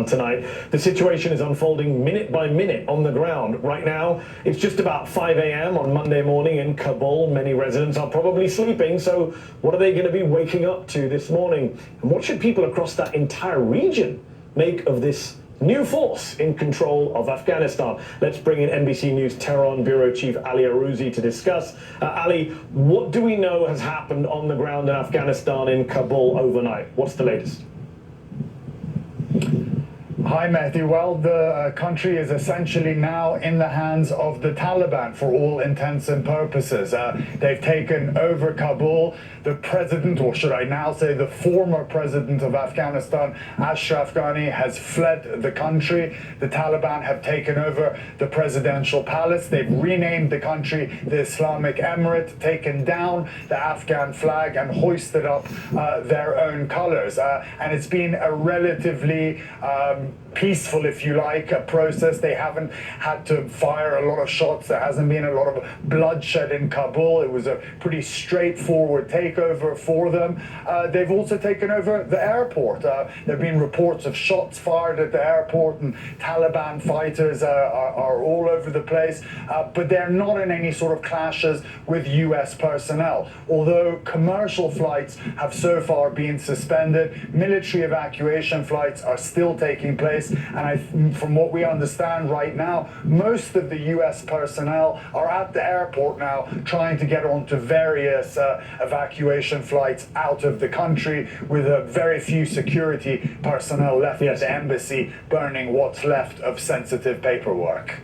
Tonight, the situation is unfolding minute by minute on the ground. Right now, it's just about 5 a.m. on Monday morning in Kabul. Many residents are probably sleeping, so what are they going to be waking up to this morning? And what should people across that entire region make of this new force in control of Afghanistan? Let's bring in NBC News Tehran Bureau Chief Ali Arouzi to discuss. Ali, what do we know has happened on the ground in Afghanistan, in Kabul overnight? What's the latest? Hi, Matthew. Well, the country is essentially now in the hands of the Taliban for all intents and purposes. They've taken over Kabul. The president, or should I now say the former president of Afghanistan, Ashraf Ghani, has fled the country. The Taliban have taken over the presidential palace. They've renamed the country the Islamic Emirate, taken down the Afghan flag and hoisted up their own colors. And it's been a relatively peaceful, if you like, process. They haven't had to fire a lot of shots. There hasn't been a lot of bloodshed in Kabul. It was a pretty straightforward takeover for them. They've also taken over the airport. There have been reports of shots fired at the airport, and Taliban fighters are all over the place, but they're not in any sort of clashes with US personnel. Although commercial flights have so far been suspended, military evacuation flights are still taking place. And from what we understand right now, most of the US personnel are at the airport now trying to get onto various evacuation flights out of the country, with very few security personnel left at the embassy burning what's left of sensitive paperwork.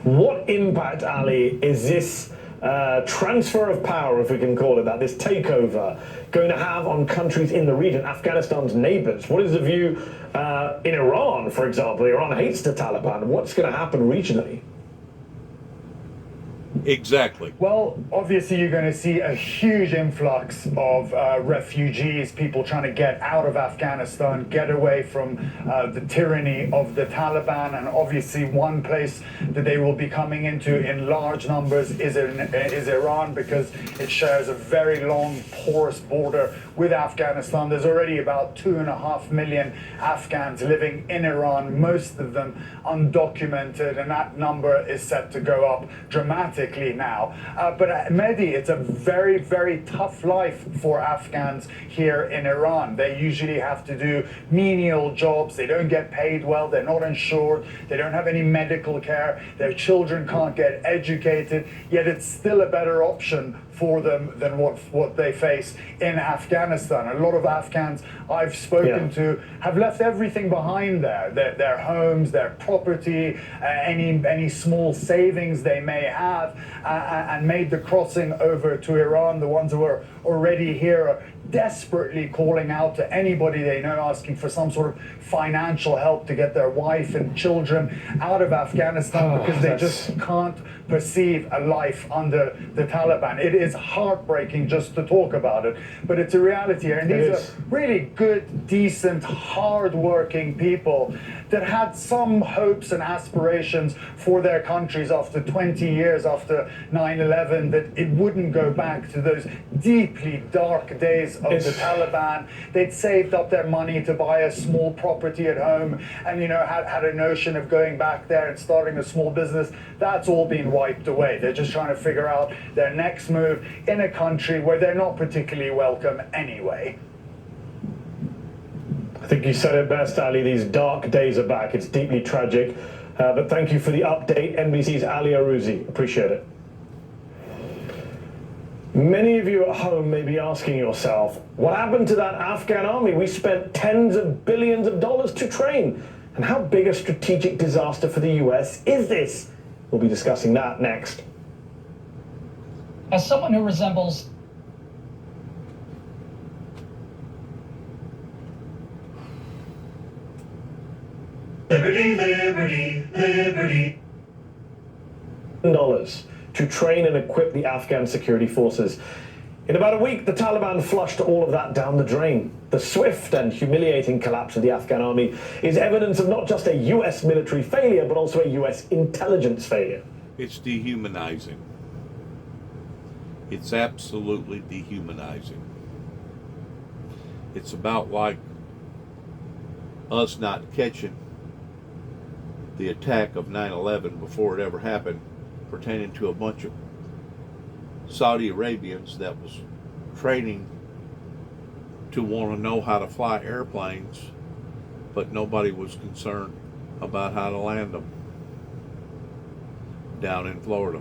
What impact, Ali, is this transfer of power, if we can call it that, this takeover, going to have on countries in the region, Afghanistan's neighbors? What is the view in Iran, for example? Iran hates the Taliban. What's going to happen regionally? Exactly. Well, obviously you're going to see a huge influx of refugees, people trying to get out of Afghanistan, get away from the tyranny of the Taliban. And obviously one place that they will be coming into in large numbers is Iran, because it shares a very long, porous border with Afghanistan. There's already about 2.5 million Afghans living in Iran, most of them undocumented, and that number is set to go up dramatically now. But Mehdi, it's a very, very tough life for Afghans here in Iran. They usually have to do menial jobs. They don't get paid well. They're not insured. They don't have any medical care. Their children can't get educated. Yet it's still a better option for them than what they face in Afghanistan. A lot of Afghans I've spoken to have left everything behind there. Their homes, their property, any small savings they may have, and made the crossing over to Iran, the ones who are already here, are desperately calling out to anybody they know, asking for some sort of financial help to get their wife and children out of Afghanistan because they just can't perceive a life under the Taliban. It is heartbreaking just to talk about it, but it's a reality here. And these are really good, decent, hard-working people that had some hopes and aspirations for their countries after 20 years after 9/11, that it wouldn't go back to those deeply dark days of the Taliban. They'd saved up their money to buy a small property at home and, you know, had a notion of going back there and starting a small business. That's all been wiped away. They're just trying to figure out their next move in a country where they're not particularly welcome anyway. I think you said it best, Ali. These dark days are back. It's deeply tragic. But thank you for the update, NBC's Ali Arouzi. Appreciate it. Many of you at home may be asking yourself, what happened to that Afghan army we spent tens of billions of dollars to train? And how big a strategic disaster for the US is this? We'll be discussing that next. As someone who resembles Liberty, liberty, liberty. $1 to train and equip the Afghan security forces. In about a week, the Taliban flushed all of that down the drain. The swift and humiliating collapse of the Afghan army is evidence of not just a US military failure, but also a US intelligence failure. It's dehumanizing. It's absolutely dehumanizing. It's about like us not catching the attack of 9/11 before it ever happened, pertaining to a bunch of Saudi Arabians that was training to want to know how to fly airplanes, but nobody was concerned about how to land them down in Florida.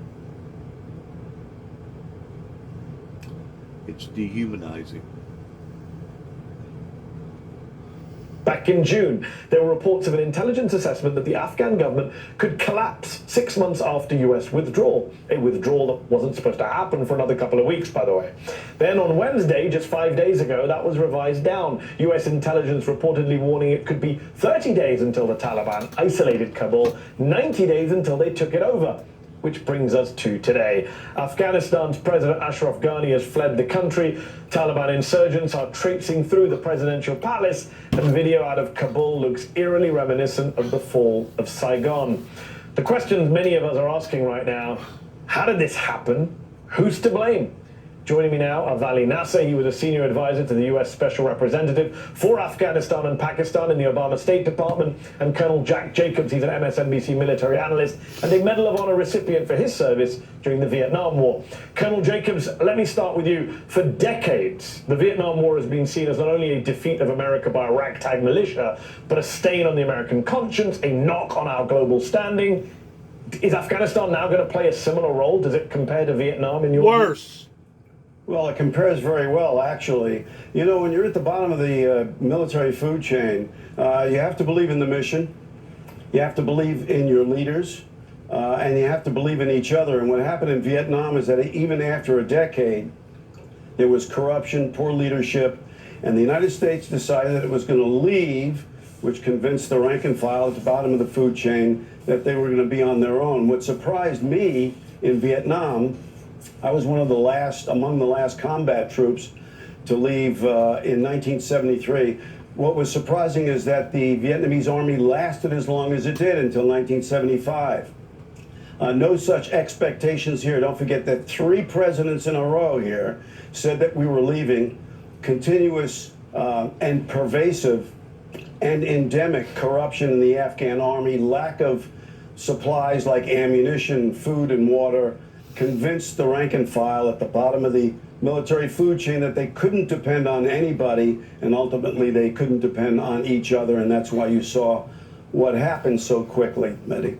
It's dehumanizing. Back in June, there were reports of an intelligence assessment that the Afghan government could collapse 6 months after US withdrawal. A withdrawal that wasn't supposed to happen for another couple of weeks, by the way. Then on Wednesday, just 5 days ago, that was revised down. US intelligence reportedly warning it could be 30 days until the Taliban isolated Kabul, 90 days until they took it over. Which brings us to today. Afghanistan's President Ashraf Ghani has fled the country. Taliban insurgents are traipsing through the presidential palace, and video out of Kabul looks eerily reminiscent of the fall of Saigon. The questions many of us are asking right now: how did this happen? Who's to blame? Joining me now are Vali Nasser. He was a senior advisor to the U.S. Special Representative for Afghanistan and Pakistan in the Obama State Department, and Colonel Jack Jacobs. He's an MSNBC military analyst and a Medal of Honor recipient for his service during the Vietnam War. Colonel Jacobs, let me start with you. For decades, the Vietnam War has been seen as not only a defeat of America by a ragtag militia, but a stain on the American conscience, a knock on our global standing. Is Afghanistan now going to play a similar role? Does it compare to Vietnam in your Worse. Well, it compares very well, actually. You know, when you're at the bottom of the military food chain, you have to believe in the mission, you have to believe in your leaders, and you have to believe in each other. And what happened in Vietnam is that even after a decade, there was corruption, poor leadership, and the United States decided that it was going to leave, which convinced the rank and file at the bottom of the food chain that they were going to be on their own. What surprised me in Vietnam, I was one of the last, among the last combat troops to leave in 1973. What was surprising is that the Vietnamese army lasted as long as it did until 1975. No such expectations here. Don't forget that 3 presidents in a row here said that we were leaving. Continuous and pervasive and endemic corruption in the Afghan army, lack of supplies like ammunition, food, and water, convinced the rank and file at the bottom of the military food chain that they couldn't depend on anybody, and ultimately they couldn't depend on each other, and that's why you saw what happened so quickly, Mehdi.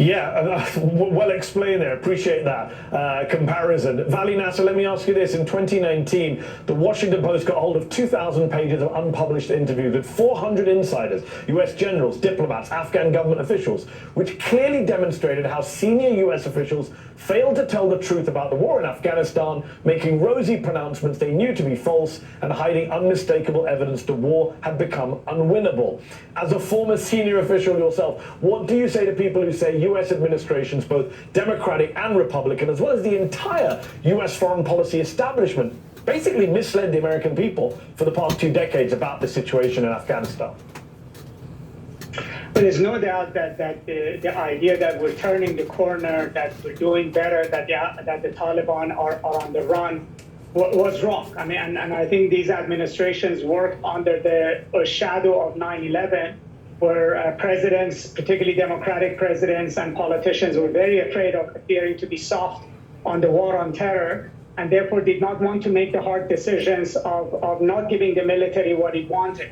Yeah, well explained there. Appreciate that comparison. Vali Nasser, let me ask you this. In 2019, the Washington Post got hold of 2,000 pages of unpublished interviews with 400 insiders, U.S. generals, diplomats, Afghan government officials, which clearly demonstrated how senior U.S. officials failed to tell the truth about the war in Afghanistan, making rosy pronouncements they knew to be false and hiding unmistakable evidence the war had become unwinnable. As a former senior official yourself, what do you say to people who say U.S. administrations, both Democratic and Republican, as well as the entire U.S. foreign policy establishment, basically misled the American people for the past 2 decades about the situation in Afghanistan? But there's no doubt that the idea that we're turning the corner, that we're doing better, that the Taliban are on the run was wrong. I mean, and I think these administrations worked under the shadow of 9/11, where presidents, particularly Democratic presidents and politicians, were very afraid of appearing to be soft on the war on terror, and therefore did not want to make the hard decisions of not giving the military what it wanted.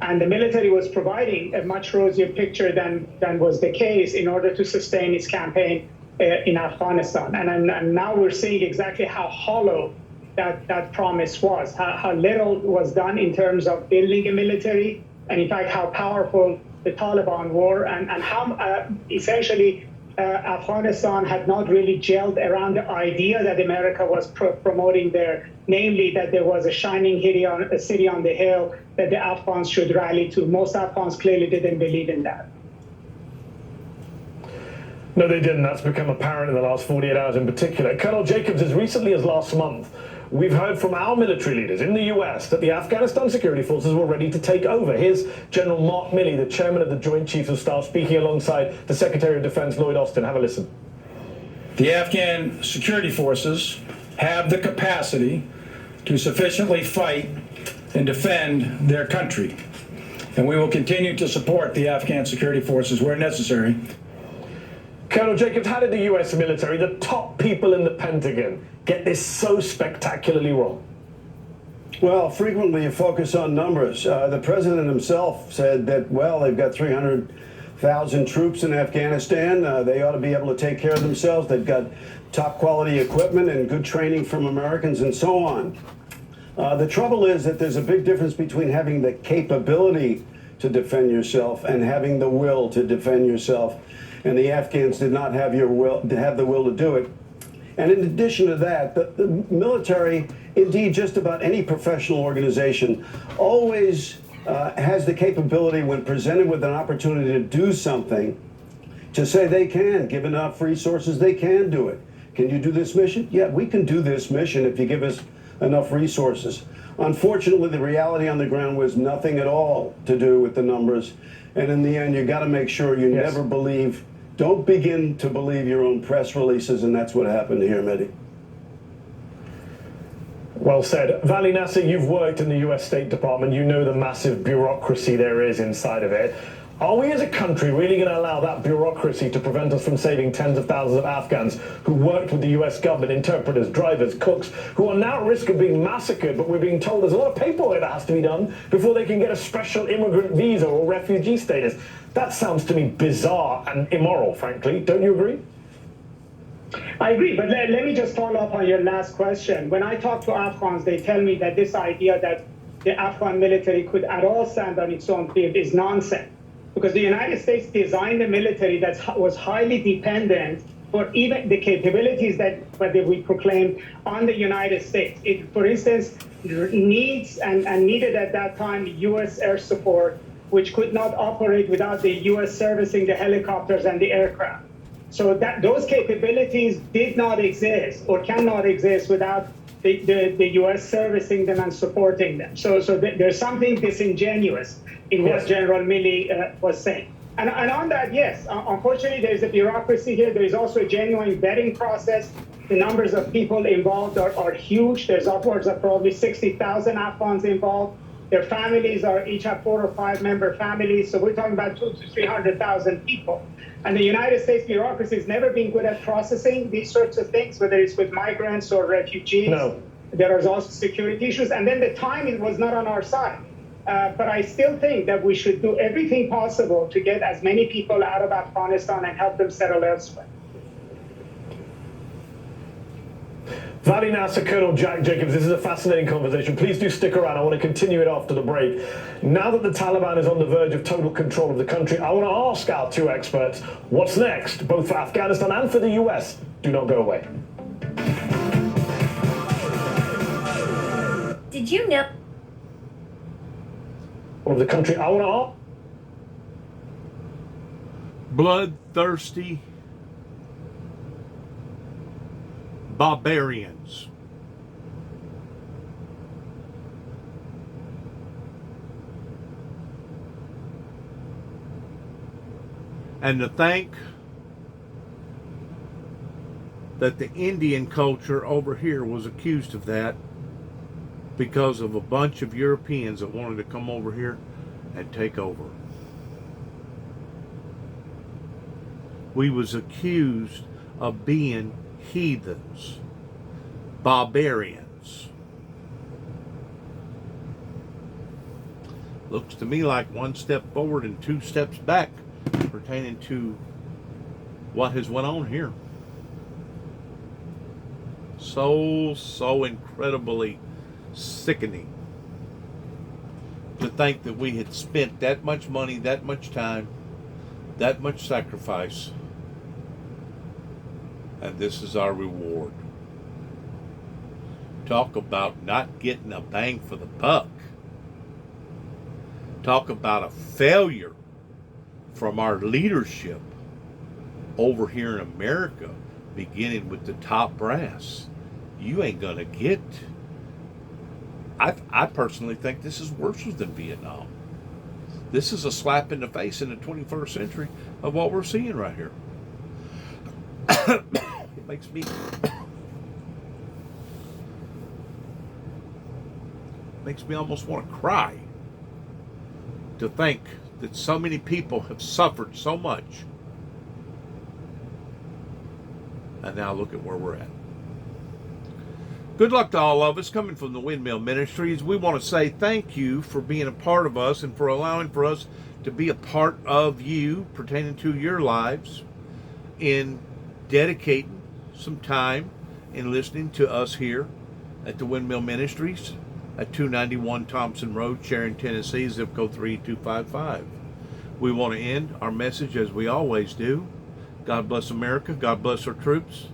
And the military was providing a much rosier picture than was the case in order to sustain its campaign in Afghanistan. And now we're seeing exactly how hollow that promise was, how little was done in terms of building a military, and in fact how powerful the Taliban were, and how essentially Afghanistan had not really gelled around the idea that America was promoting there, namely that there was a shining city on the hill that the Afghans should rally to. Most Afghans clearly didn't believe in that. No, they didn't. That's become apparent in the last 48 hours in particular. Colonel Jacobs, as recently as last month, we've heard from our military leaders in the US that the Afghanistan security forces were ready to take over. Here's General Mark Milley, the chairman of the Joint Chiefs of Staff, speaking alongside the Secretary of Defense, Lloyd Austin. Have a listen. The Afghan security forces have the capacity to sufficiently fight and defend their country. And we will continue to support the Afghan security forces where necessary. Colonel Jacobs, how did the US military, the top people in the Pentagon, get this so spectacularly wrong? Well, frequently you focus on numbers. The president himself said that, well, they've got 300,000 troops in Afghanistan. They ought to be able to take care of themselves. They've got top quality equipment and good training from Americans and so on. The trouble is that there's a big difference between having the capability to defend yourself and having the will to defend yourself. And the Afghans did not have the will to do it. And in addition to that, the military, indeed just about any professional organization, always has the capability, when presented with an opportunity to do something, to say they can. Give enough resources, they can do it. Can you do this mission? Yeah, we can do this mission if you give us enough resources. Unfortunately, the reality on the ground was nothing at all to do with the numbers. And in the end, you got to make sure you never believe. Don't begin to believe your own press releases, and that's what happened here, Mehdi. Well said. Vali Nasser, you've worked in the US State Department. You know the massive bureaucracy there is inside of it. Are we as a country really going to allow that bureaucracy to prevent us from saving tens of thousands of Afghans who worked with the US government, interpreters, drivers, cooks, who are now at risk of being massacred, but we're being told there's a lot of paperwork that has to be done before they can get a special immigrant visa or refugee status? That sounds to me bizarre and immoral, frankly. Don't you agree? I agree, but let me just follow up on your last question. When I talk to Afghans, they tell me that this idea that the Afghan military could at all stand on its own field is nonsense. Because the United States designed a military that was highly dependent for even the capabilities that we proclaimed on the United States. It, for instance, needs and needed at that time U.S. air support, which could not operate without the U.S. servicing the helicopters and the aircraft. So that those capabilities did not exist or cannot exist without the U.S. servicing them and supporting them. So there's something disingenuous in what General Milley was saying. And on that, yes, unfortunately, there's a bureaucracy here. There is also a genuine vetting process. The numbers of people involved are huge. There's upwards of probably 60,000 Afghans involved. Their families each have 4 or 5 member families. So we're talking about 200,000 to 300,000 people. And the United States bureaucracy has never been good at processing these sorts of things, whether it's with migrants or refugees. No. There are also security issues. And then the timing was not on our side. But I still think that we should do everything possible to get as many people out of Afghanistan and help them settle elsewhere. Valley Nasser, Colonel Jack Jacobs, this is a fascinating conversation. Please do stick around. I want to continue it after the break. Now that the Taliban is on the verge of total control of the country, I want to ask our two experts, what's next, both for Afghanistan and for the US? Do not go away. Did you know? Of the country, I want to ask. Bloodthirsty barbarians. And to think that the Indian culture over here was accused of that because of a bunch of Europeans that wanted to come over here and take over. We was accused of being heathens, barbarians. Looks to me like one step forward and two steps back pertaining to what has went on here. So incredibly sickening to think that we had spent that much money, that much time, that much sacrifice, and this is our reward. Talk about not getting a bang for the buck. Talk about a failure from our leadership over here in America, beginning with the top brass. You ain't gonna get. I personally think this is worse than Vietnam. This is a slap in the face in the 21st century of what we're seeing right here. It makes me almost want to cry to think that so many people have suffered so much, and now look at where we're at. Good luck to all of us. Coming from the Windmill Ministries, we want to say thank you for being a part of us and for allowing for us to be a part of you pertaining to your lives in dedicating some time in listening to us here at the Windmill Ministries at 291 Thompson Road, Sharon, Tennessee, zip code 38255. We want to end our message as we always do. God bless America, God bless our troops,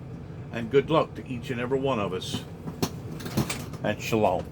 and good luck to each and every one of us. And shalom.